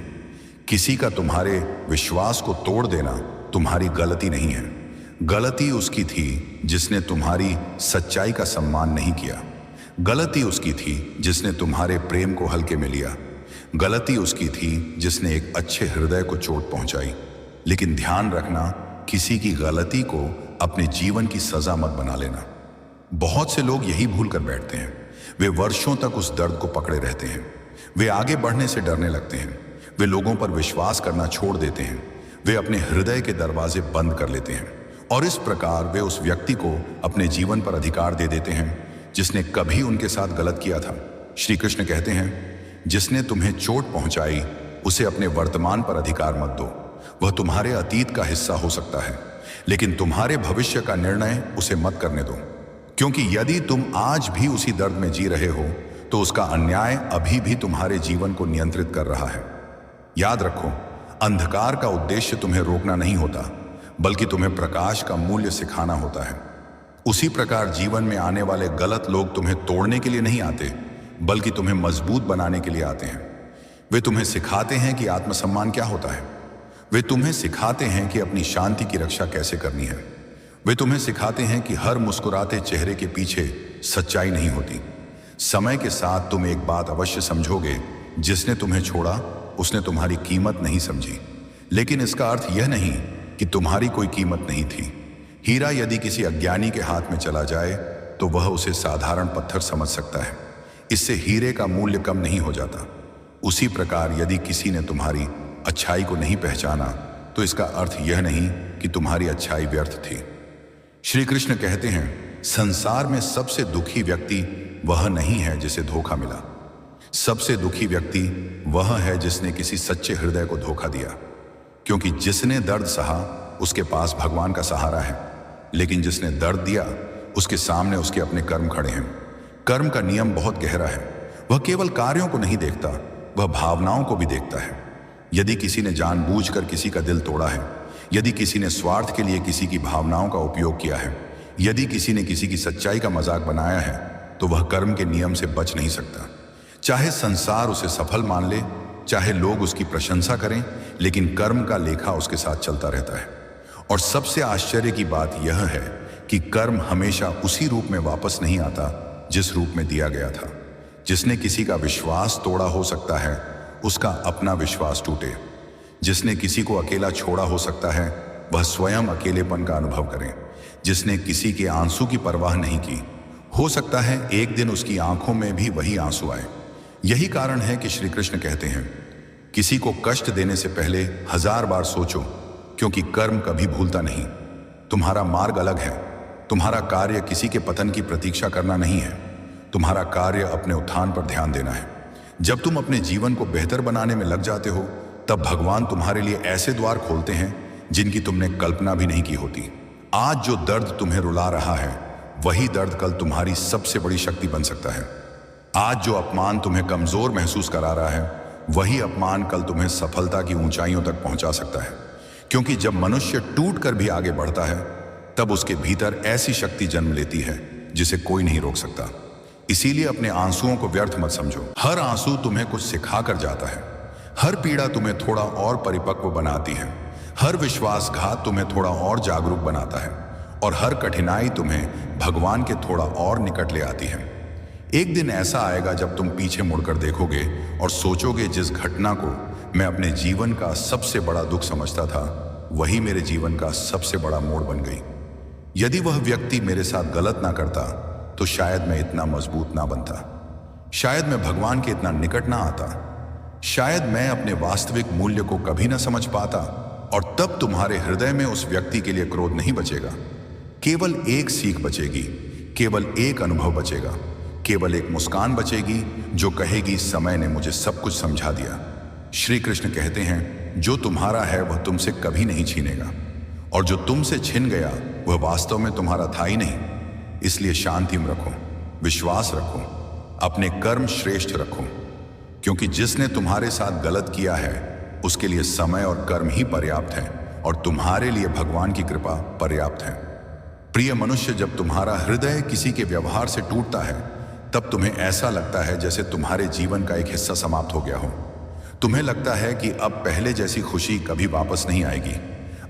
[SPEAKER 1] किसी का तुम्हारे विश्वास को तोड़ देना तुम्हारी गलती नहीं है। गलती उसकी थी जिसने तुम्हारी सच्चाई का सम्मान नहीं किया। गलती उसकी थी जिसने तुम्हारे प्रेम को हल्के में लिया। गलती उसकी थी जिसने एक अच्छे हृदय को चोट पहुंचाई। लेकिन ध्यान रखना, किसी की गलती को अपने जीवन की सजा मत बना लेना। बहुत से लोग यही भूल कर बैठते हैं। वे वर्षों तक उस दर्द को पकड़े रहते हैं। वे आगे बढ़ने से डरने लगते हैं। वे लोगों पर विश्वास करना छोड़ देते हैं। वे अपने हृदय के दरवाजे बंद कर लेते हैं। और इस प्रकार वे उस व्यक्ति को अपने जीवन पर अधिकार दे देते हैं जिसने कभी उनके साथ गलत किया था। श्री कृष्ण कहते हैं, जिसने तुम्हें चोट पहुंचाई उसे अपने वर्तमान पर अधिकार मत दो। वह तुम्हारे अतीत का हिस्सा हो सकता है, लेकिन तुम्हारे भविष्य का निर्णय उसे मत करने दो। क्योंकि यदि तुम आज भी उसी दर्द में जी रहे हो तो उसका अन्याय अभी भी तुम्हारे जीवन को नियंत्रित कर रहा है। याद रखो, अंधकार का उद्देश्य तुम्हें रोकना नहीं होता, बल्कि तुम्हें प्रकाश का मूल्य सिखाना होता है। उसी प्रकार जीवन में आने वाले गलत लोग तुम्हें तोड़ने के लिए नहीं आते, बल्कि तुम्हें मजबूत बनाने के लिए आते हैं। वे तुम्हें सिखाते हैं कि आत्मसम्मान क्या होता है। वे तुम्हें सिखाते हैं कि अपनी शांति की रक्षा कैसे करनी है। वे तुम्हें सिखाते हैं कि हर मुस्कुराते चेहरे के पीछे सच्चाई नहीं होती। समय के साथ तुम एक बात अवश्य समझोगे, जिसने तुम्हें छोड़ा उसने तुम्हारी कीमत नहीं समझी। लेकिन इसका अर्थ यह नहीं कि तुम्हारी कोई कीमत नहीं थी। हीरा यदि किसी अज्ञानी के हाथ में चला जाए तो वह उसे साधारण पत्थर समझ सकता है। इससे हीरे का मूल्य कम नहीं हो जाता। उसी प्रकार यदि किसी ने तुम्हारी अच्छाई को नहीं पहचाना तो इसका अर्थ यह नहीं कि तुम्हारी अच्छाई व्यर्थ थी। श्री कृष्ण कहते हैं, संसार में सबसे दुखी व्यक्ति वह नहीं है जिसे धोखा मिला। सबसे दुखी व्यक्ति वह है जिसने किसी सच्चे हृदय को धोखा दिया। क्योंकि जिसने दर्द सहा उसके पास भगवान का सहारा है, लेकिन जिसने दर्द दिया उसके सामने उसके अपने कर्म खड़े हैं। कर्म का नियम बहुत गहरा है। वह केवल कार्यों को नहीं देखता, वह भावनाओं को भी देखता है। यदि किसी ने जानबूझकर किसी का दिल तोड़ा है, यदि किसी ने स्वार्थ के लिए किसी की भावनाओं का उपयोग किया है, यदि किसी ने किसी की सच्चाई का मजाक बनाया है, तो वह कर्म के नियम से बच नहीं सकता। चाहे संसार उसे सफल मान ले, चाहे लोग उसकी प्रशंसा करें, लेकिन कर्म का लेखा उसके साथ चलता रहता है। और सबसे आश्चर्य की बात यह है कि कर्म हमेशा उसी रूप में वापस नहीं आता जिस रूप में दिया गया था। जिसने किसी का विश्वास तोड़ा हो सकता है उसका अपना विश्वास टूटे। जिसने किसी को अकेला छोड़ा हो सकता है वह स्वयं अकेलेपन का अनुभव करे। जिसने किसी के आंसू की परवाह नहीं की, हो सकता है एक दिन उसकी आंखों में भी वही आंसू आए। यही कारण है कि श्री कृष्ण कहते हैं, किसी को कष्ट देने से पहले 1000 बार सोचो, क्योंकि कर्म कभी भूलता नहीं। तुम्हारा मार्ग अलग है, तुम्हारा कार्य किसी के पतन की प्रतीक्षा करना नहीं है। तुम्हारा कार्य अपने उत्थान पर ध्यान देना है। जब तुम अपने जीवन को बेहतर बनाने में लग जाते हो, तब भगवान तुम्हारे लिए ऐसे द्वार खोलते हैं जिनकी तुमने कल्पना भी नहीं की होती। आज जो दर्द तुम्हें रुला रहा है, वही दर्द कल तुम्हारी सबसे बड़ी शक्ति बन सकता है। आज जो अपमान तुम्हें कमजोर महसूस करा रहा है, वही अपमान कल तुम्हें सफलता की ऊंचाइयों तक पहुंचा सकता है। क्योंकि जब मनुष्य टूट कर भी आगे बढ़ता है, तब उसके भीतर ऐसी शक्ति जन्म लेती है जिसे कोई नहीं रोक सकता। इसीलिए अपने आंसुओं को व्यर्थ मत समझो। हर आंसू तुम्हें कुछ सिखा कर जाता है। हर पीड़ा तुम्हें थोड़ा और परिपक्व बनाती है। हर विश्वासघात तुम्हें थोड़ा और जागरूक बनाता है, और हर कठिनाई तुम्हें भगवान के थोड़ा और निकट ले आती है। एक दिन ऐसा आएगा जब तुम पीछे मुड़कर देखोगे और सोचोगे, जिस घटना को मैं अपने जीवन का सबसे बड़ा दुख समझता था, वही मेरे जीवन का सबसे बड़ा मोड़ बन गई। यदि वह व्यक्ति मेरे साथ गलत ना करता, तो शायद मैं इतना मजबूत ना बनता, शायद मैं भगवान के इतना निकट ना आता, शायद मैं अपने वास्तविक मूल्य को कभी ना समझ पाता। और तब तुम्हारे हृदय में उस व्यक्ति के लिए क्रोध नहीं बचेगा। केवल एक सीख बचेगी, केवल एक अनुभव बचेगा, केवल एक मुस्कान बचेगी जो कहेगी, समय ने मुझे सब कुछ समझा दिया। श्री कृष्ण कहते हैं, जो तुम्हारा है वह तुमसे कभी नहीं छीनेगा, और जो तुमसे छिन गया वह वास्तव में तुम्हारा था ही नहीं। इसलिए शांति में रखो, विश्वास रखो, अपने कर्म श्रेष्ठ रखो, क्योंकि जिसने तुम्हारे साथ गलत किया है उसके लिए समय और कर्म ही पर्याप्त है, और तुम्हारे लिए भगवान की कृपा पर्याप्त है। प्रिय मनुष्य, जब तुम्हारा हृदय किसी के व्यवहार से टूटता है, तब तुम्हें ऐसा लगता है जैसे तुम्हारे जीवन का एक हिस्सा समाप्त हो गया हो। तुम्हें लगता है कि अब पहले जैसी खुशी कभी वापस नहीं आएगी,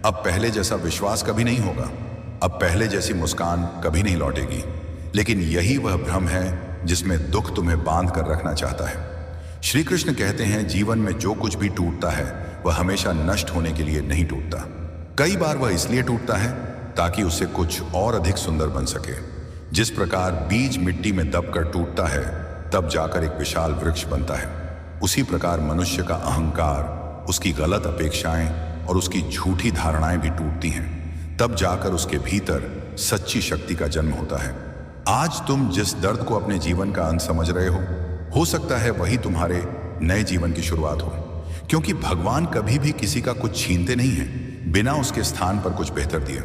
[SPEAKER 1] अब पहले जैसा विश्वास कभी नहीं होगा, अब पहले जैसी मुस्कान कभी नहीं लौटेगी। लेकिन यही वह भ्रम है जिसमें दुख तुम्हें बांध कर रखना चाहता है। श्री कृष्ण कहते हैं, जीवन में जो कुछ भी टूटता है वह हमेशा नष्ट होने के लिए नहीं टूटता। कई बार वह इसलिए टूटता है ताकि उसे कुछ और अधिक सुंदर बन सके। जिस प्रकार बीज मिट्टी में दबकर टूटता है, तब जाकर एक विशाल वृक्ष बनता है, उसी प्रकार मनुष्य का अहंकार, उसकी गलत अपेक्षाएं और उसकी झूठी धारणाएं भी टूटती हैं। तब जाकर उसके भीतर सच्ची शक्ति का जन्म होता है। आज तुम जिस दर्द को अपने जीवन का अंत समझ रहे हो सकता है वही तुम्हारे नए जीवन की शुरुआत हो। क्योंकि भगवान कभी भी किसी का कुछ छीनते नहीं हैं बिना उसके स्थान पर कुछ बेहतर दिए।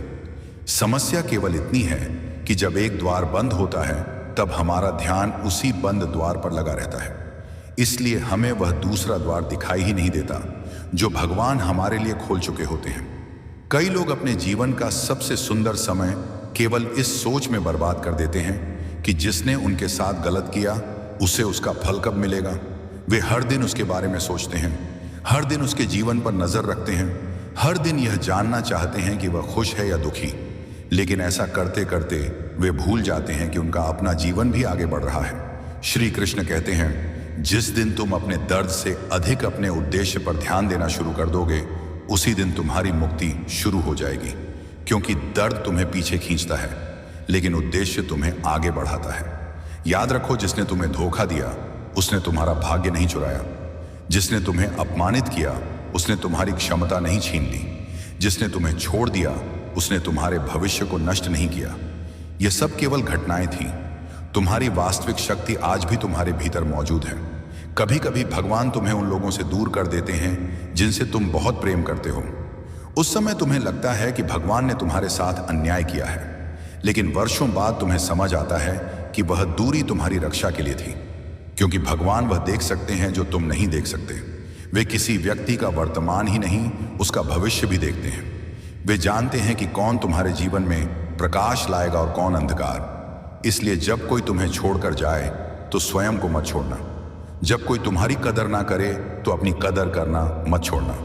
[SPEAKER 1] समस्या केवल इतनी है कि जब एक द्वार बंद होता है, तब हमारा ध्यान उसी बंद द्वार पर लगा रहता है। इसलिए हमें वह दूसरा द्वार दिखाई ही नहीं देता जो भगवान हमारे लिए खोल चुके होते हैं। कई लोग अपने जीवन का सबसे सुंदर समय केवल इस सोच में बर्बाद कर देते हैं कि जिसने उनके साथ गलत किया उसे उसका फल कब मिलेगा। वे हर दिन उसके बारे में सोचते हैं, हर दिन उसके जीवन पर नजर रखते हैं, हर दिन यह जानना चाहते हैं कि वह खुश है या दुखी। लेकिन ऐसा करते करते वे भूल जाते हैं कि उनका अपना जीवन भी आगे बढ़ रहा है। श्री कृष्ण कहते हैं, जिस दिन तुम अपने दर्द से अधिक अपने उद्देश्य पर ध्यान देना शुरू कर दोगे, उसी दिन तुम्हारी मुक्ति शुरू हो जाएगी। क्योंकि दर्द तुम्हें पीछे खींचता है, लेकिन उद्देश्य तुम्हें आगे बढ़ाता है। याद रखो, जिसने तुम्हें धोखा दिया उसने तुम्हारा भाग्य नहीं चुराया। जिसने तुम्हें अपमानित किया उसने तुम्हारी क्षमता नहीं छीन ली। जिसने तुम्हें छोड़ दिया उसने तुम्हारे भविष्य को नष्ट नहीं किया। यह सब केवल घटनाएं थीं। तुम्हारी वास्तविक शक्ति आज भी तुम्हारे भीतर मौजूद है। कभी कभी भगवान तुम्हें उन लोगों से दूर कर देते हैं जिनसे तुम बहुत प्रेम करते हो। उस समय तुम्हें लगता है कि भगवान ने तुम्हारे साथ अन्याय किया है, लेकिन वर्षों बाद तुम्हें समझ आता है कि वह दूरी तुम्हारी रक्षा के लिए थी। क्योंकि भगवान वह देख सकते हैं जो तुम नहीं देख सकते। वे किसी व्यक्ति का वर्तमान ही नहीं, उसका भविष्य भी देखते हैं। वे जानते हैं कि कौन तुम्हारे जीवन में प्रकाश लाएगा और कौन अंधकार। इसलिए जब कोई तुम्हें छोड़कर जाए तो स्वयं को मत छोड़ना। जब कोई तुम्हारी कदर ना करे तो अपनी कदर करना मत छोड़ना।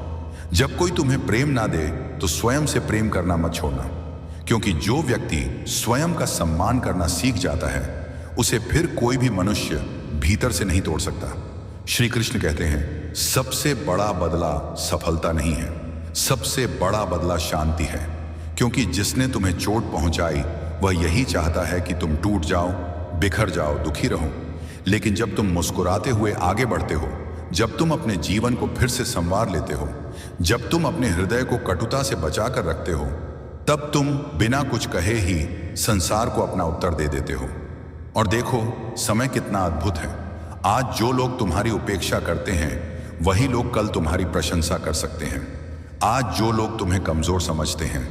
[SPEAKER 1] जब कोई तुम्हें प्रेम ना दे तो स्वयं से प्रेम करना मत छोड़ना। क्योंकि जो व्यक्ति स्वयं का सम्मान करना सीख जाता है, उसे फिर कोई भी मनुष्य भीतर से नहीं तोड़ सकता। श्री कृष्ण कहते हैं, सबसे बड़ा बदला सफलता नहीं है, सबसे बड़ा बदला शांति है। क्योंकि जिसने तुम्हें चोट पहुंचाई वह यही चाहता है कि तुम टूट जाओ, बिखर जाओ, दुखी रहो। लेकिन जब तुम मुस्कुराते हुए आगे बढ़ते हो, जब तुम अपने जीवन को फिर से संवार लेते हो, जब तुम अपने हृदय को कटुता से बचा कर रखते हो, तब तुम बिना कुछ कहे ही संसार को अपना उत्तर दे देते हो। और देखो समय कितना अद्भुत है। आज जो लोग तुम्हारी उपेक्षा करते हैं वही लोग कल तुम्हारी प्रशंसा कर सकते हैं। आज जो लोग तुम्हें कमजोर समझते हैं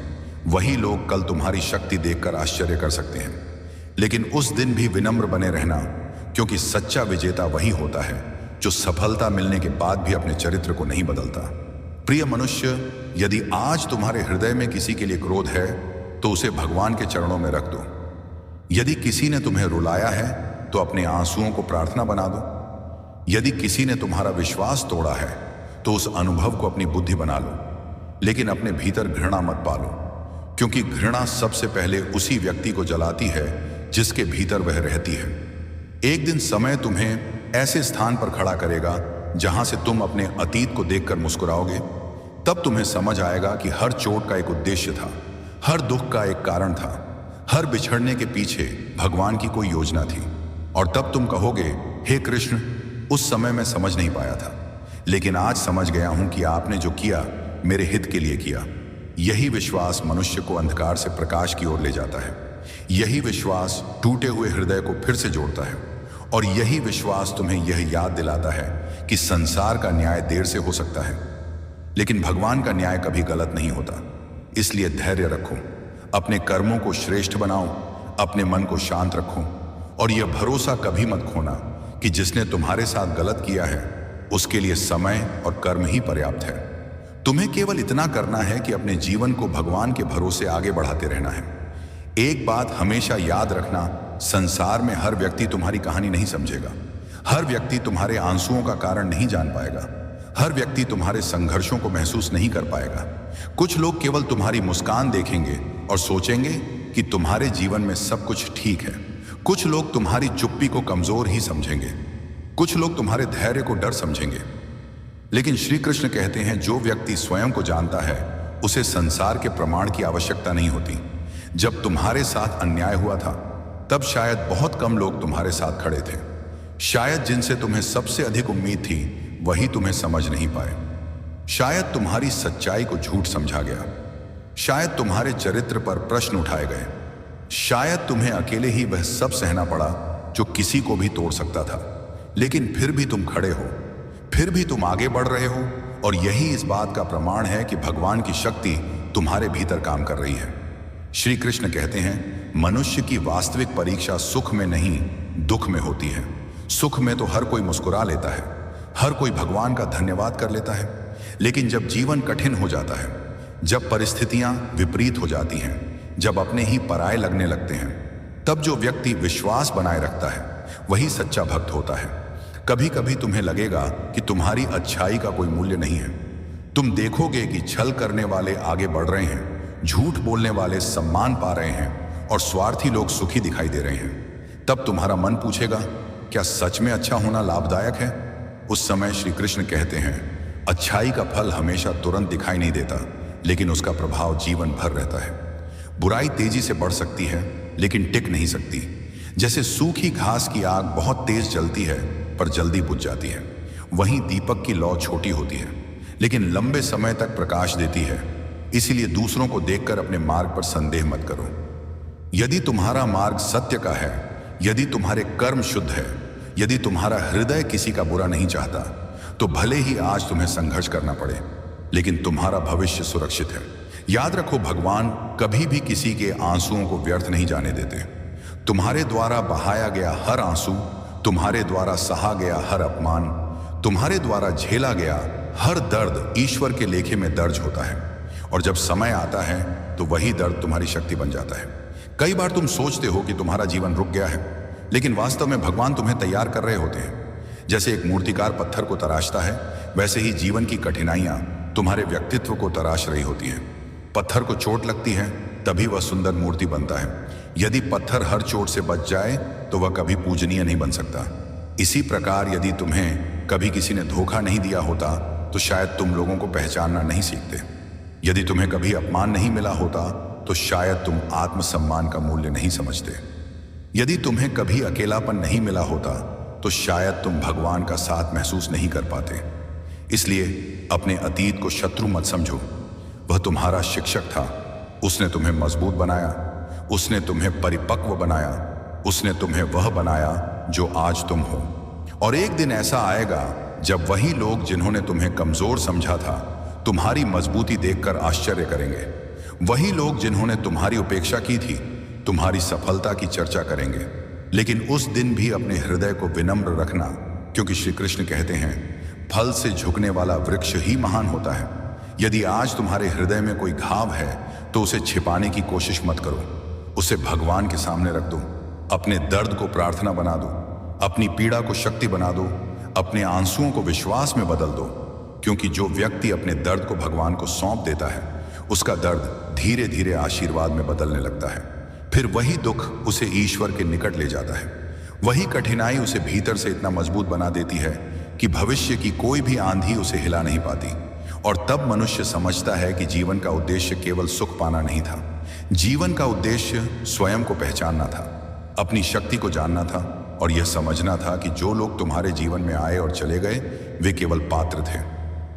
[SPEAKER 1] वही लोग कल तुम्हारी शक्ति देखकर आश्चर्य कर सकते हैं। लेकिन उस दिन भी विनम्र बने रहना, क्योंकि सच्चा विजेता वही होता है जो सफलता मिलने के बाद भी अपने चरित्र को नहीं बदलता। प्रिय मनुष्य, यदि आज तुम्हारे हृदय में किसी के लिए क्रोध है तो उसे भगवान के चरणों में रख दो। यदि किसी ने तुम्हें रुलाया है तो अपने आंसुओं को प्रार्थना बना दो। यदि किसी ने तुम्हारा विश्वास तोड़ा है तो उस अनुभव को अपनी बुद्धि बना लो, लेकिन अपने भीतर घृणा मत पालो, क्योंकि घृणा सबसे पहले उसी व्यक्ति को जलाती है जिसके भीतर वह रहती है। एक दिन समय तुम्हें ऐसे स्थान पर खड़ा करेगा जहां से तुम अपने अतीत को देखकर मुस्कुराओगे। तब तुम्हें समझ आएगा कि हर चोट का एक उद्देश्य था, हर दुख का एक कारण था, हर बिछड़ने के पीछे भगवान की कोई योजना थी। और तब तुम कहोगे, हे कृष्ण, उस समय मैं समझ नहीं पाया था, लेकिन आज समझ गया हूं कि आपने जो किया मेरे हित के लिए किया। यही विश्वास मनुष्य को अंधकार से प्रकाश की ओर ले जाता है। यही विश्वास टूटे हुए हृदय को फिर से जोड़ता है। और यही विश्वास तुम्हें यह याद दिलाता है कि संसार का न्याय देर से हो सकता है, लेकिन भगवान का न्याय कभी गलत नहीं होता। इसलिए धैर्य रखो, अपने कर्मों को श्रेष्ठ बनाओ, अपने मन को शांत रखो, और यह भरोसा कभी मत खोना कि जिसने तुम्हारे साथ गलत किया है उसके लिए समय और कर्म ही पर्याप्त है। तुम्हें केवल इतना करना है कि अपने जीवन को भगवान के भरोसे आगे बढ़ाते रहना है। एक बात हमेशा याद रखना, संसार में हर व्यक्ति तुम्हारी कहानी नहीं समझेगा। हर व्यक्ति तुम्हारे आंसुओं का कारण नहीं जान पाएगा। हर व्यक्ति तुम्हारे संघर्षों को महसूस नहीं कर पाएगा। कुछ लोग केवल तुम्हारी मुस्कान देखेंगे और सोचेंगे कि तुम्हारे जीवन में सब कुछ ठीक है। कुछ लोग तुम्हारी चुप्पी को कमजोर ही समझेंगे। कुछ लोग तुम्हारे धैर्य को डर समझेंगे। लेकिन श्री कृष्ण कहते हैं, जो व्यक्ति स्वयं को जानता है उसे संसार के प्रमाण की आवश्यकता नहीं होती। जब तुम्हारे साथ अन्याय हुआ था तब शायद बहुत कम लोग तुम्हारे साथ खड़े थे। शायद जिनसे तुम्हें सबसे अधिक उम्मीद थी वही तुम्हें समझ नहीं पाए। शायद तुम्हारी सच्चाई को झूठ समझा गया। शायद तुम्हारे चरित्र पर प्रश्न उठाए गए। शायद तुम्हें अकेले ही वह सब सहना पड़ा जो किसी को भी तोड़ सकता था। लेकिन फिर भी तुम खड़े हो, फिर भी तुम आगे बढ़ रहे हो, और यही इस बात का प्रमाण है कि भगवान की शक्ति तुम्हारे भीतर काम कर रही है। श्री कृष्ण कहते हैं, मनुष्य की वास्तविक परीक्षा सुख में नहीं दुख में होती है। सुख में तो हर कोई मुस्कुरा लेता है, हर कोई भगवान का धन्यवाद कर लेता है। लेकिन जब जीवन कठिन हो जाता है, जब परिस्थितियां विपरीत हो जाती हैं, जब अपने ही पराये लगने लगते हैं, तब जो व्यक्ति विश्वास बनाए रखता है वही सच्चा भक्त होता है। कभी कभी तुम्हें लगेगा कि तुम्हारी अच्छाई का कोई मूल्य नहीं है। तुम देखोगे कि छल करने वाले आगे बढ़ रहे हैं, झूठ बोलने वाले सम्मान पा रहे हैं, और स्वार्थी लोग सुखी दिखाई दे रहे हैं। तब तुम्हारा मन पूछेगा, क्या सच में अच्छा होना लाभदायक है? उस समय श्री कृष्ण कहते हैं, अच्छाई का फल हमेशा तुरंत दिखाई नहीं देता, लेकिन उसका प्रभाव जीवन भर रहता है। बुराई तेजी से बढ़ सकती है लेकिन टिक नहीं सकती। जैसे सूखी घास की आग बहुत तेज जलती है पर जल्दी बुझ जाती है, वहीं दीपक की लौ छोटी होती है लेकिन लंबे समय तक प्रकाश देती है। इसीलिए दूसरों को देखकर अपने मार्ग पर संदेह मत करो। यदि तुम्हारा मार्ग सत्य का है, यदि तुम्हारे कर्म शुद्ध है, यदि तुम्हारा हृदय किसी का बुरा नहीं चाहता, तो भले ही आज तुम्हें संघर्ष करना पड़े, लेकिन तुम्हारा भविष्य सुरक्षित है। याद रखो, भगवान कभी भी किसी के आंसुओं को व्यर्थ नहीं जाने देते। तुम्हारे द्वारा बहाया गया हर आंसू, तुम्हारे द्वारा सहा गया हर अपमान, तुम्हारे द्वारा झेला गया हर दर्द ईश्वर के लेखे में दर्ज होता है। और जब समय आता है तो वही दर्द तुम्हारी शक्ति बन जाता है। कई बार तुम सोचते हो कि तुम्हारा जीवन रुक गया है, लेकिन वास्तव में भगवान तुम्हें तैयार कर रहे होते हैं। जैसे एक मूर्तिकार पत्थर को तराशता है, वैसे ही जीवन की कठिनाइयां तुम्हारे व्यक्तित्व को तराश रही होती हैं। पत्थर को चोट लगती है तभी वह सुंदर मूर्ति बनता है। यदि पत्थर हर चोट से बच जाए तो वह कभी पूजनीय नहीं बन सकता। इसी प्रकार यदि तुम्हें कभी किसी ने धोखा नहीं दिया होता तो शायद तुम लोगों को पहचानना नहीं सीखते। यदि तुम्हें कभी अपमान नहीं मिला होता तो शायद तुम आत्मसम्मान का मूल्य नहीं समझते। यदि तुम्हें कभी अकेलापन नहीं मिला होता तो शायद तुम भगवान का साथ महसूस नहीं कर पाते। इसलिए अपने अतीत को शत्रु मत समझो, वह तुम्हारा शिक्षक था। उसने तुम्हें मजबूत बनाया, उसने तुम्हें परिपक्व बनाया, उसने तुम्हें वह बनाया जो आज तुम हो। और एक दिन ऐसा आएगा जब वही लोग जिन्होंने तुम्हें कमजोर समझा था तुम्हारी मजबूती देखकर आश्चर्य करेंगे। वही लोग जिन्होंने तुम्हारी उपेक्षा की थी तुम्हारी सफलता की चर्चा करेंगे। लेकिन उस दिन भी अपने हृदय को विनम्र रखना, क्योंकि श्री कृष्ण कहते हैं फल से झुकने वाला वृक्ष ही महान होता है। यदि आज तुम्हारे हृदय में कोई घाव है तो उसे छिपाने की कोशिश मत करो, उसे भगवान के सामने रख दो। अपने दर्द को प्रार्थना बना दो, अपनी पीड़ा को शक्ति बना दो, अपने आंसुओं को विश्वास में बदल दो। क्योंकि जो व्यक्ति अपने दर्द को भगवान को सौंप देता है उसका दर्द धीरे धीरे आशीर्वाद में बदलने लगता है। फिर वही दुख उसे ईश्वर के निकट ले जाता है। वही कठिनाई उसे भीतर से इतना मजबूत बना देती है कि भविष्य की कोई भी आंधी उसे हिला नहीं पाती। और तब मनुष्य समझता है कि जीवन का उद्देश्य केवल सुख पाना नहीं था, जीवन का उद्देश्य स्वयं को पहचानना था, अपनी शक्ति को जानना था और यह समझना था कि जो लोग तुम्हारे जीवन में आए और चले गए वे केवल पात्र थे।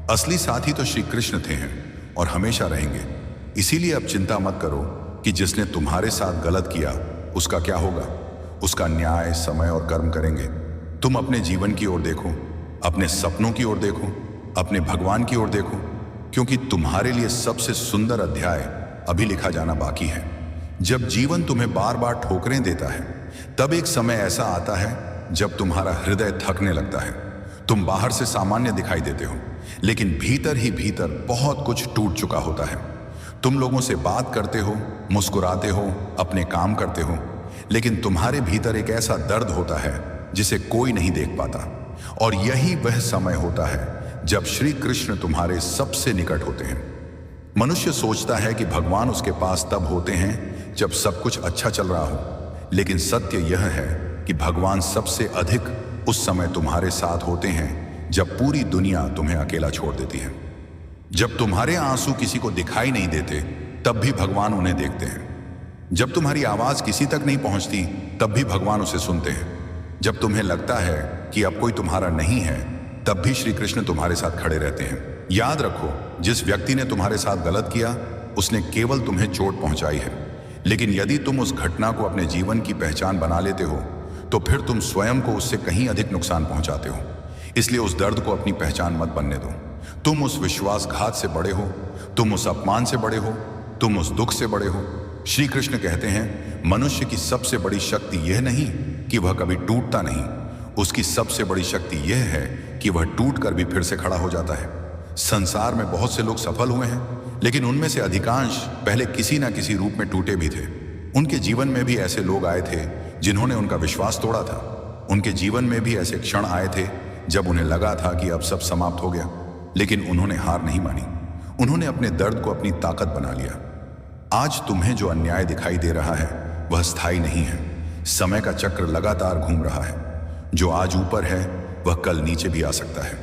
[SPEAKER 1] असली साथी तो श्री कृष्ण थे हैं और हमेशा रहेंगे। इसीलिए अब चिंता मत करो कि जिसने तुम्हारे साथ गलत किया उसका क्या होगा। उसका न्याय समय और कर्म करेंगे। तुम अपने जीवन की ओर देखो, अपने सपनों की ओर देखो, अपने भगवान की ओर देखो, क्योंकि तुम्हारे लिए सबसे सुंदर अध्याय अभी लिखा जाना बाकी है। जब जीवन तुम्हें बार बार ठोकरें देता है तब एक समय ऐसा आता है जब तुम्हारा हृदय थकने लगता है। तुम बाहर से सामान्य दिखाई देते हो लेकिन भीतर ही भीतर बहुत कुछ टूट चुका होता है। तुम लोगों से बात करते हो, मुस्कुराते हो, अपने काम करते हो, लेकिन तुम्हारे भीतर एक ऐसा दर्द होता है जिसे कोई नहीं देख पाता। और यही वह समय होता है जब श्री कृष्ण तुम्हारे सबसे निकट होते हैं। मनुष्य सोचता है कि भगवान उसके पास तब होते हैं जब सब कुछ अच्छा चल रहा हो, लेकिन सत्य यह है कि भगवान सबसे अधिक उस समय तुम्हारे साथ होते हैं जब पूरी दुनिया तुम्हें अकेला छोड़ देती है। जब तुम्हारे आंसू किसी को दिखाई नहीं देते तब भी भगवान उन्हें देखते हैं। जब तुम्हारी आवाज किसी तक नहीं पहुंचती तब भी भगवान उसे सुनते हैं। जब तुम्हें लगता है कि अब कोई तुम्हारा नहीं है तब भी श्री कृष्ण तुम्हारे साथ खड़े रहते हैं। याद रखो, जिस व्यक्ति ने तुम्हारे साथ गलत किया उसने केवल तुम्हें चोट पहुंचाई है, लेकिन यदि तुम उस घटना को अपने जीवन की पहचान बना लेते हो तो फिर तुम स्वयं को उससे कहीं अधिक नुकसान पहुंचाते हो। इसलिए उस दर्द को अपनी पहचान मत बनने दो। तुम उस विश्वासघात से बड़े हो, तुम उस अपमान से बड़े हो, तुम उस दुख से बड़े हो। श्री कृष्ण कहते हैं मनुष्य की सबसे बड़ी शक्ति यह नहीं कि वह कभी टूटता नहीं, उसकी सबसे बड़ी शक्ति यह है कि वह टूट कर भी फिर से खड़ा हो जाता है। संसार में बहुत से लोग सफल हुए हैं, लेकिन उनमें से अधिकांश पहले किसी ना किसी रूप में टूटे भी थे। उनके जीवन में भी ऐसे लोग आए थे जिन्होंने उनका विश्वास तोड़ा था। उनके जीवन में भी ऐसे क्षण आए थे जब उन्हें लगा था कि अब सब समाप्त हो गया, लेकिन उन्होंने हार नहीं मानी। उन्होंने अपने दर्द को अपनी ताकत बना लिया। आज तुम्हें जो अन्याय दिखाई दे रहा है वह स्थायी नहीं है। समय का चक्र लगातार घूम रहा है। जो आज ऊपर है वह कल नीचे भी आ सकता है।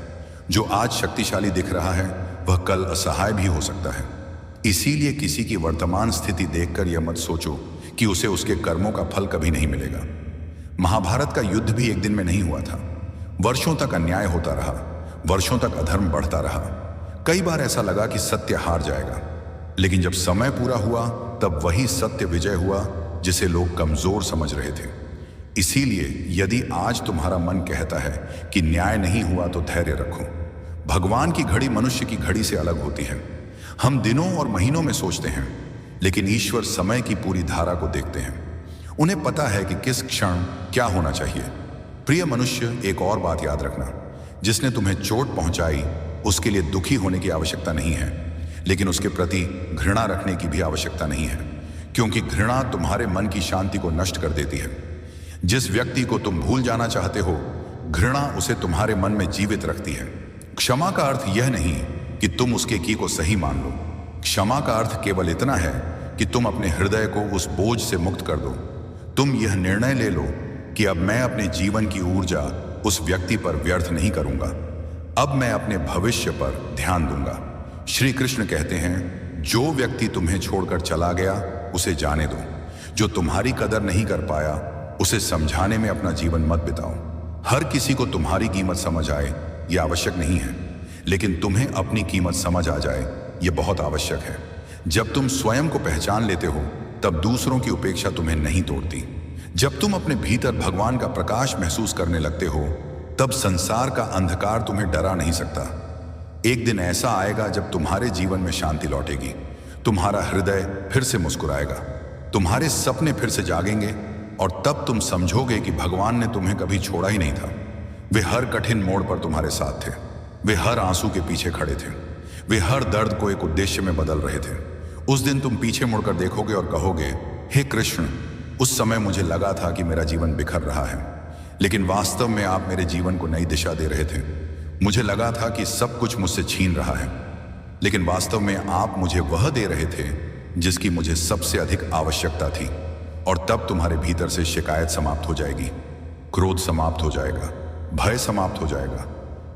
[SPEAKER 1] जो आज शक्तिशाली दिख रहा है वह कल असहाय भी हो सकता है। इसीलिए किसी की वर्तमान स्थिति देखकर यह मत सोचो कि उसे उसके कर्मों का फल कभी नहीं मिलेगा। महाभारत का युद्ध भी एक दिन में नहीं हुआ था। वर्षों तक अन्याय होता रहा, वर्षों तक अधर्म बढ़ता रहा। कई बार ऐसा लगा कि सत्य हार जाएगा, लेकिन जब समय पूरा हुआ तब वही सत्य विजय हुआ जिसे लोग कमजोर समझ रहे थे। इसीलिए यदि आज तुम्हारा मन कहता है कि न्याय नहीं हुआ तो धैर्य रखो। भगवान की घड़ी मनुष्य की घड़ी से अलग होती है। हम दिनों और महीनों में सोचते हैं, लेकिन ईश्वर समय की पूरी धारा को देखते हैं। उन्हें पता है कि किस क्षण क्या होना चाहिए। प्रिय मनुष्य, एक और बात याद रखना, जिसने तुम्हें चोट पहुंचाई उसके लिए दुखी होने की आवश्यकता नहीं है, लेकिन उसके प्रति घृणा रखने की भी आवश्यकता नहीं है, क्योंकि घृणा तुम्हारे मन की शांति को नष्ट कर देती है। जिस व्यक्ति को तुम भूल जाना चाहते हो, घृणा उसे तुम्हारे मन में जीवित रखती है। क्षमा का अर्थ यह नहीं कि तुम उसके की को सही मान लो। क्षमा का अर्थ केवल इतना है कि तुम अपने हृदय को उस बोझ से मुक्त कर दो। तुम यह निर्णय ले लो कि अब मैं अपने जीवन की ऊर्जा उस व्यक्ति पर व्यर्थ नहीं करूंगा। अब मैं अपने भविष्य पर ध्यान दूंगा। श्री कृष्ण कहते हैं, जो व्यक्ति तुम्हें छोड़कर चला गया उसे जाने दो। जो तुम्हारी कदर नहीं कर पाया उसे समझाने में अपना जीवन मत बिताओ। हर किसी को तुम्हारी कीमत समझ आए यह आवश्यक नहीं है, लेकिन तुम्हें अपनी कीमत समझ आ जाए यह बहुत आवश्यक है। जब तुम स्वयं को पहचान लेते हो तब दूसरों की उपेक्षा तुम्हें नहीं तोड़ती। जब तुम अपने भीतर भगवान का प्रकाश महसूस करने लगते हो, तब संसार का अंधकार तुम्हें डरा नहीं सकता। एक दिन ऐसा आएगा जब तुम्हारे जीवन में शांति लौटेगी, तुम्हारा हृदय फिर से मुस्कुराएगा, तुम्हारे सपने फिर से जागेंगे, और तब तुम समझोगे कि भगवान ने तुम्हें कभी छोड़ा ही नहीं था। वे हर कठिन मोड़ पर तुम्हारे साथ थे, वे हर आंसू के पीछे खड़े थे, वे हर दर्द को एक उद्देश्य में बदल रहे थे। उस दिन तुम पीछे मुड़कर देखोगे और कहोगे, हे कृष्ण, उस समय मुझे लगा था कि मेरा जीवन बिखर रहा है, लेकिन वास्तव में आप मेरे जीवन को नई दिशा दे रहे थे। मुझे लगा था कि सब कुछ मुझसे छीन रहा है, लेकिन वास्तव में आप मुझे वह दे रहे थे जिसकी मुझे सबसे अधिक आवश्यकता थी। और तब तुम्हारे भीतर से शिकायत समाप्त हो जाएगी, क्रोध समाप्त हो जाएगा, भय समाप्त हो जाएगा,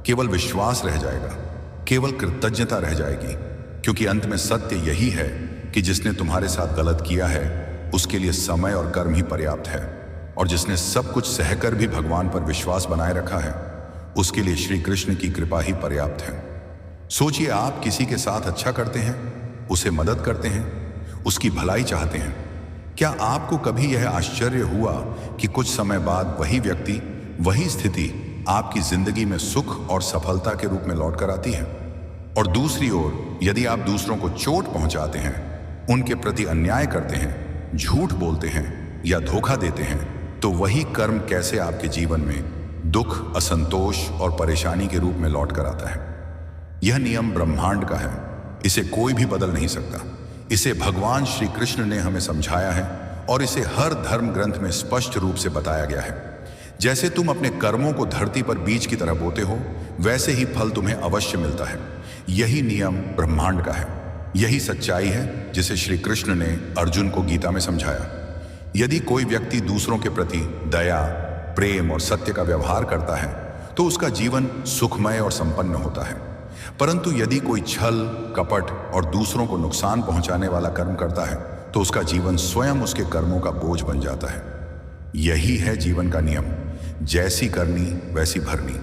[SPEAKER 1] केवल विश्वास रह जाएगा, केवल कृतज्ञता रह जाएगी। क्योंकि अंत में सत्य यही है कि जिसने तुम्हारे साथ गलत किया है उसके लिए समय और कर्म ही पर्याप्त है, और जिसने सब कुछ सहकर भी भगवान पर विश्वास बनाए रखा है उसके लिए श्री कृष्ण की कृपा ही पर्याप्त है। सोचिए, आप किसी के साथ अच्छा करते हैं, उसे मदद करते हैं, उसकी भलाई चाहते हैं। क्या आपको कभी यह आश्चर्य हुआ कि कुछ समय बाद वही व्यक्ति, वही स्थिति आपकी जिंदगी में सुख और सफलता के रूप में लौट कर आती है? और दूसरी ओर, यदि आप दूसरों को चोट पहुंचाते हैं, उनके प्रति अन्याय करते हैं, झूठ बोलते हैं या धोखा देते हैं, तो वही कर्म कैसे आपके जीवन में दुख, असंतोष और परेशानी के रूप में लौट कर आता है। यह नियम ब्रह्मांड का है, इसे कोई भी बदल नहीं सकता। इसे भगवान श्री कृष्ण ने हमें समझाया है और इसे हर धर्म ग्रंथ में स्पष्ट रूप से बताया गया है। जैसे तुम अपने कर्मों को धरती पर बीज की तरह बोते हो, वैसे ही फल तुम्हें अवश्य मिलता है। यही नियम ब्रह्मांड का है, यही सच्चाई है जिसे श्री कृष्ण ने अर्जुन को गीता में समझाया। यदि कोई व्यक्ति दूसरों के प्रति दया, प्रेम और सत्य का व्यवहार करता है तो उसका जीवन सुखमय और संपन्न होता है। परंतु यदि कोई छल, कपट और दूसरों को नुकसान पहुंचाने वाला कर्म करता है तो उसका जीवन स्वयं उसके कर्मों का बोझ बन जाता है। यही है जीवन का नियम, जैसी करनी वैसी भरनी।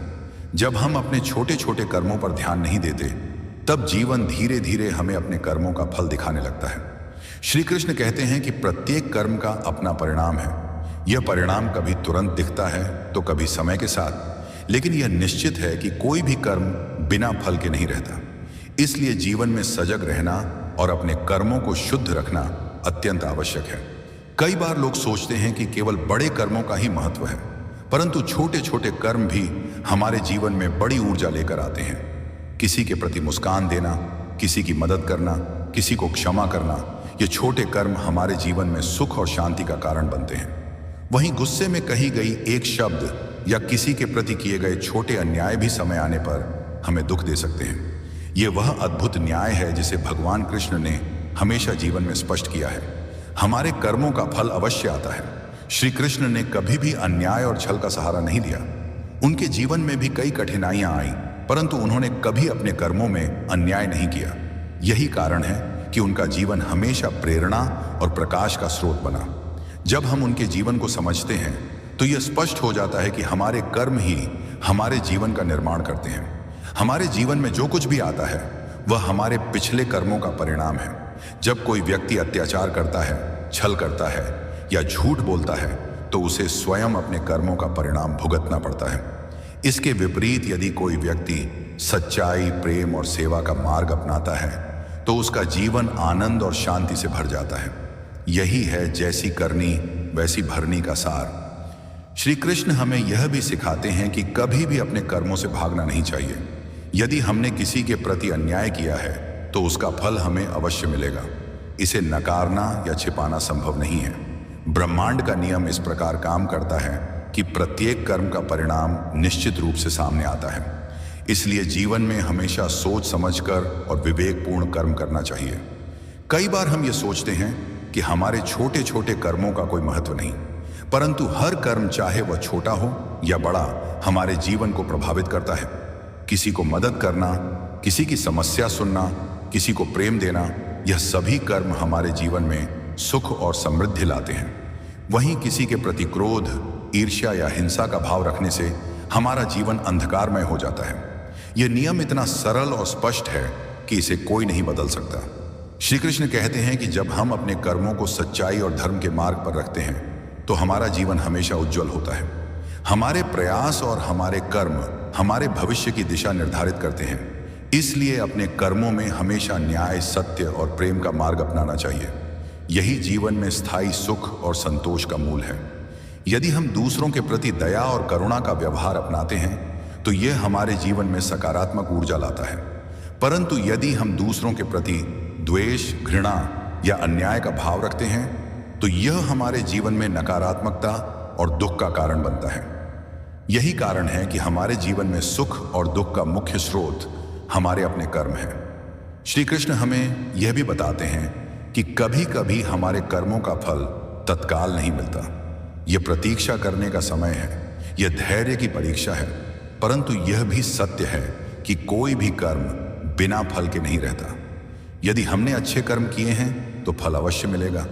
[SPEAKER 1] जब हम अपने छोटे छोटे कर्मों पर ध्यान नहीं देते, तब जीवन धीरे धीरे हमें अपने कर्मों का फल दिखाने लगता है। श्री कृष्ण कहते हैं कि प्रत्येक कर्म का अपना परिणाम है। यह परिणाम कभी तुरंत दिखता है तो कभी समय के साथ, लेकिन यह निश्चित है कि कोई भी कर्म बिना फल के नहीं रहता। इसलिए जीवन में सजग रहना और अपने कर्मों को शुद्ध रखना अत्यंत आवश्यक है। कई बार लोग सोचते हैं कि केवल बड़े कर्मों का ही महत्व है, परंतु छोटे छोटे कर्म भी हमारे जीवन में बड़ी ऊर्जा लेकर आते हैं। किसी के प्रति मुस्कान देना, किसी की मदद करना, किसी को क्षमा करना, ये छोटे कर्म हमारे जीवन में सुख और शांति का कारण बनते हैं। वहीं गुस्से में कही गई एक शब्द या किसी के प्रति किए गए छोटे अन्याय भी समय आने पर हमें दुख दे सकते हैं। ये वह अद्भुत न्याय है जिसे भगवान कृष्ण ने हमेशा जीवन में स्पष्ट किया है। हमारे कर्मों का फल अवश्य आता है। श्री कृष्ण ने कभी भी अन्याय और छल का सहारा नहीं लिया। उनके जीवन में भी कई कठिनाइयां आईं, परंतु उन्होंने कभी अपने कर्मों में अन्याय नहीं किया। यही कारण है कि उनका जीवन हमेशा प्रेरणा और प्रकाश का स्रोत बना। जब हम उनके जीवन को समझते हैं तो यह स्पष्ट हो जाता है कि हमारे कर्म ही हमारे जीवन का निर्माण करते हैं। हमारे जीवन में जो कुछ भी आता है वह हमारे पिछले कर्मों का परिणाम है। जब कोई व्यक्ति अत्याचार करता है, छल करता है या झूठ बोलता है तो उसे स्वयं अपने कर्मों का परिणाम भुगतना पड़ता है। इसके विपरीत यदि कोई व्यक्ति सच्चाई, प्रेम और सेवा का मार्ग अपनाता है तो उसका जीवन आनंद और शांति से भर जाता है। यही है जैसी करनी वैसी भरनी का सार। श्री कृष्ण हमें यह भी सिखाते हैं कि कभी भी अपने कर्मों से भागना नहीं चाहिए। यदि हमने किसी के प्रति अन्याय किया है तो उसका फल हमें अवश्य मिलेगा। इसे नकारना या छिपाना संभव नहीं है। ब्रह्मांड का नियम इस प्रकार काम करता है कि प्रत्येक कर्म का परिणाम निश्चित रूप से सामने आता है। इसलिए जीवन में हमेशा सोच समझकर और विवेकपूर्ण कर्म करना चाहिए। कई बार हम ये सोचते हैं कि हमारे छोटे छोटे कर्मों का कोई महत्व नहीं, परंतु हर कर्म, चाहे वह छोटा हो या बड़ा, हमारे जीवन को प्रभावित करता है। किसी को मदद करना, किसी की समस्या सुनना, किसी को प्रेम देना, यह सभी कर्म हमारे जीवन में सुख और समृद्धि लाते हैं। वहीं किसी के प्रति क्रोध, ईर्ष्या या हिंसा का भाव रखने से हमारा जीवन अंधकारमय हो जाता है। यह नियम इतना सरल और स्पष्ट है कि इसे कोई नहीं बदल सकता। श्री कृष्ण कहते हैं कि जब हम अपने कर्मों को सच्चाई और धर्म के मार्ग पर रखते हैं तो हमारा जीवन हमेशा उज्जवल होता है। हमारे प्रयास और हमारे कर्म हमारे भविष्य की दिशा निर्धारित करते हैं। इसलिए अपने कर्मों में हमेशा न्याय, सत्य और प्रेम का मार्ग अपनाना चाहिए। यही जीवन में स्थायी सुख और संतोष का मूल है। यदि हम दूसरों के प्रति दया और करुणा का व्यवहार अपनाते हैं तो यह हमारे जीवन में सकारात्मक ऊर्जा लाता है। परंतु यदि हम दूसरों के प्रति द्वेष, घृणा या अन्याय का भाव रखते हैं तो यह हमारे जीवन में नकारात्मकता और दुख का कारण बनता है। यही कारण है कि हमारे जीवन में सुख और दुख का मुख्य स्रोत हमारे अपने कर्म हैं। श्री कृष्ण हमें यह भी बताते हैं कि कभी कभी हमारे कर्मों का फल तत्काल नहीं मिलता। यह प्रतीक्षा करने का समय है, यह धैर्य की परीक्षा है। परंतु यह भी सत्य है कि कोई भी कर्म बिना फल के नहीं रहता। यदि हमने अच्छे कर्म किए हैं तो फल अवश्य मिलेगा।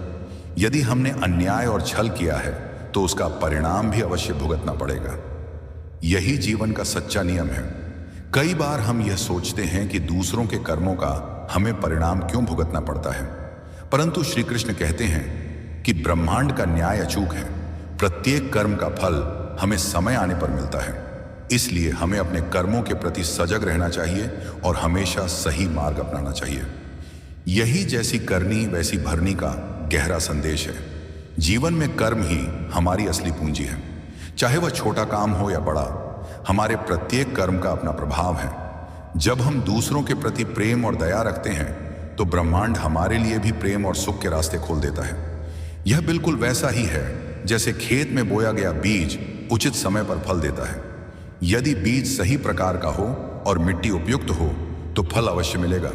[SPEAKER 1] यदि हमने अन्याय और छल किया है तो उसका परिणाम भी अवश्य भुगतना पड़ेगा। यही जीवन का सच्चा नियम है। कई बार हम यह सोचते हैं कि दूसरों के कर्मों का हमें परिणाम क्यों भुगतना पड़ता है, परंतु श्री कृष्ण कहते हैं कि ब्रह्मांड का न्याय अचूक है। प्रत्येक कर्म का फल हमें समय आने पर मिलता है। इसलिए हमें अपने कर्मों के प्रति सजग रहना चाहिए और हमेशा सही मार्ग अपनाना चाहिए। यही जैसी करनी वैसी भरनी का गहरा संदेश है। जीवन में कर्म ही हमारी असली पूंजी है। चाहे वह छोटा काम हो या बड़ा, हमारे प्रत्येक कर्म का अपना प्रभाव है। जब हम दूसरों के प्रति प्रेम और दया रखते हैं तो ब्रह्मांड हमारे लिए भी प्रेम और सुख के रास्ते खोल देता है। यह बिल्कुल वैसा ही है जैसे खेत में बोया गया बीज उचित समय पर फल देता है। यदि बीज सही प्रकार का हो और मिट्टी उपयुक्त हो तो फल अवश्य मिलेगा।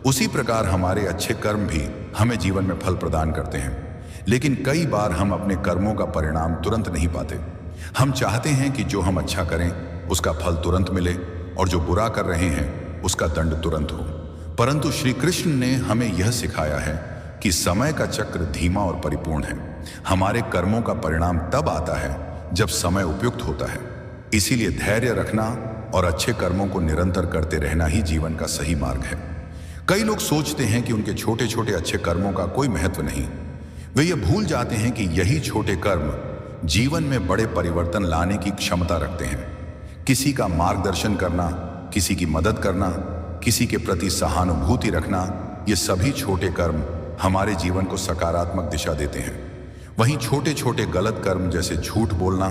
[SPEAKER 1] उसी प्रकार हमारे अच्छे कर्म भी हमें जीवन में फल प्रदान करते हैं। लेकिन कई बार हम अपने कर्मों का परिणाम तुरंत नहीं पाते। हम चाहते हैं कि जो हम अच्छा करें उसका फल तुरंत मिले और जो बुरा कर रहे हैं उसका दंड तुरंत हो। परंतु श्री कृष्ण ने हमें यह सिखाया है कि समय का चक्र धीमा और परिपूर्ण है। हमारे कर्मों का परिणाम तब आता है जब समय उपयुक्त होता है। इसीलिए धैर्य रखना और अच्छे कर्मों को निरंतर करते रहना ही जीवन का सही मार्ग है। कई लोग सोचते हैं कि उनके छोटे छोटे अच्छे कर्मों का कोई महत्व नहीं। वे ये भूल जाते हैं कि यही छोटे कर्म जीवन में बड़े परिवर्तन लाने की क्षमता रखते हैं। किसी का मार्गदर्शन करना, किसी की मदद करना, किसी के प्रति सहानुभूति रखना, ये सभी छोटे कर्म हमारे जीवन को सकारात्मक दिशा देते हैं। वहीं छोटे छोटे गलत कर्म जैसे झूठ बोलना,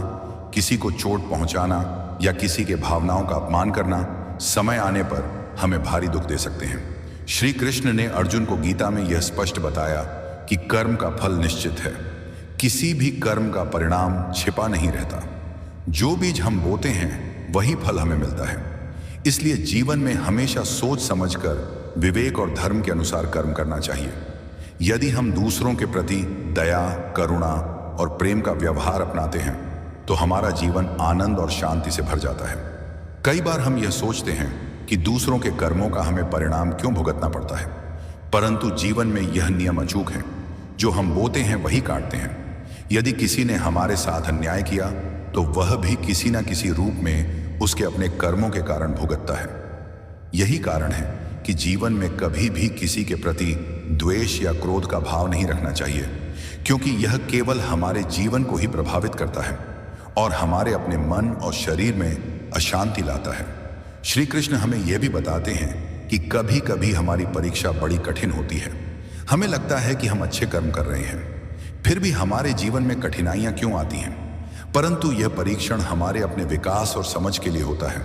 [SPEAKER 1] किसी को चोट पहुंचाना या किसी के भावनाओं का अपमान करना समय आने पर हमें भारी दुख दे सकते हैं। श्री कृष्ण ने अर्जुन को गीता में यह स्पष्ट बताया कि कर्म का फल निश्चित है। किसी भी कर्म का परिणाम छिपा नहीं रहता। जो बीज हम बोते हैं वही फल हमें मिलता है। इसलिए जीवन में हमेशा सोच समझकर विवेक और धर्म के अनुसार कर्म करना चाहिए। यदि हम दूसरों के प्रति दया, करुणा और प्रेम का व्यवहार अपनाते हैं तो हमारा जीवन आनंद और शांति से भर जाता है। कई बार हम यह सोचते हैं कि दूसरों के कर्मों का हमें परिणाम क्यों भुगतना पड़ता है, परंतु जीवन में यह नियम अचूक है। जो हम बोते हैं वही काटते हैं। यदि किसी ने हमारे साथ अन्याय किया तो वह भी किसी न किसी रूप में उसके अपने कर्मों के कारण भुगतता है। यही कारण है कि जीवन में कभी भी किसी के प्रति द्वेष या क्रोध का भाव नहीं रखना चाहिए, क्योंकि यह केवल हमारे जीवन को ही प्रभावित करता है और हमारे अपने मन और शरीर में अशांति लाता है। श्री कृष्ण हमें यह भी बताते हैं कि कभी कभी हमारी परीक्षा बड़ी कठिन होती है। हमें लगता है कि हम अच्छे कर्म कर रहे हैं, फिर भी हमारे जीवन में कठिनाइयां क्यों आती हैं? परंतु यह परीक्षण हमारे अपने विकास और समझ के लिए होता है।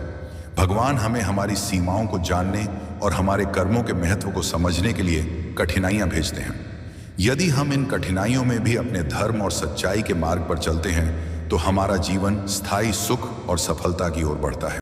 [SPEAKER 1] भगवान हमें हमारी सीमाओं को जानने और हमारे कर्मों के महत्व को समझने के लिए कठिनाइयां भेजते हैं। यदि हम इन कठिनाइयों में भी अपने धर्म और सच्चाई के मार्ग पर चलते हैं तो हमारा जीवन स्थायी सुख और सफलता की ओर बढ़ता है।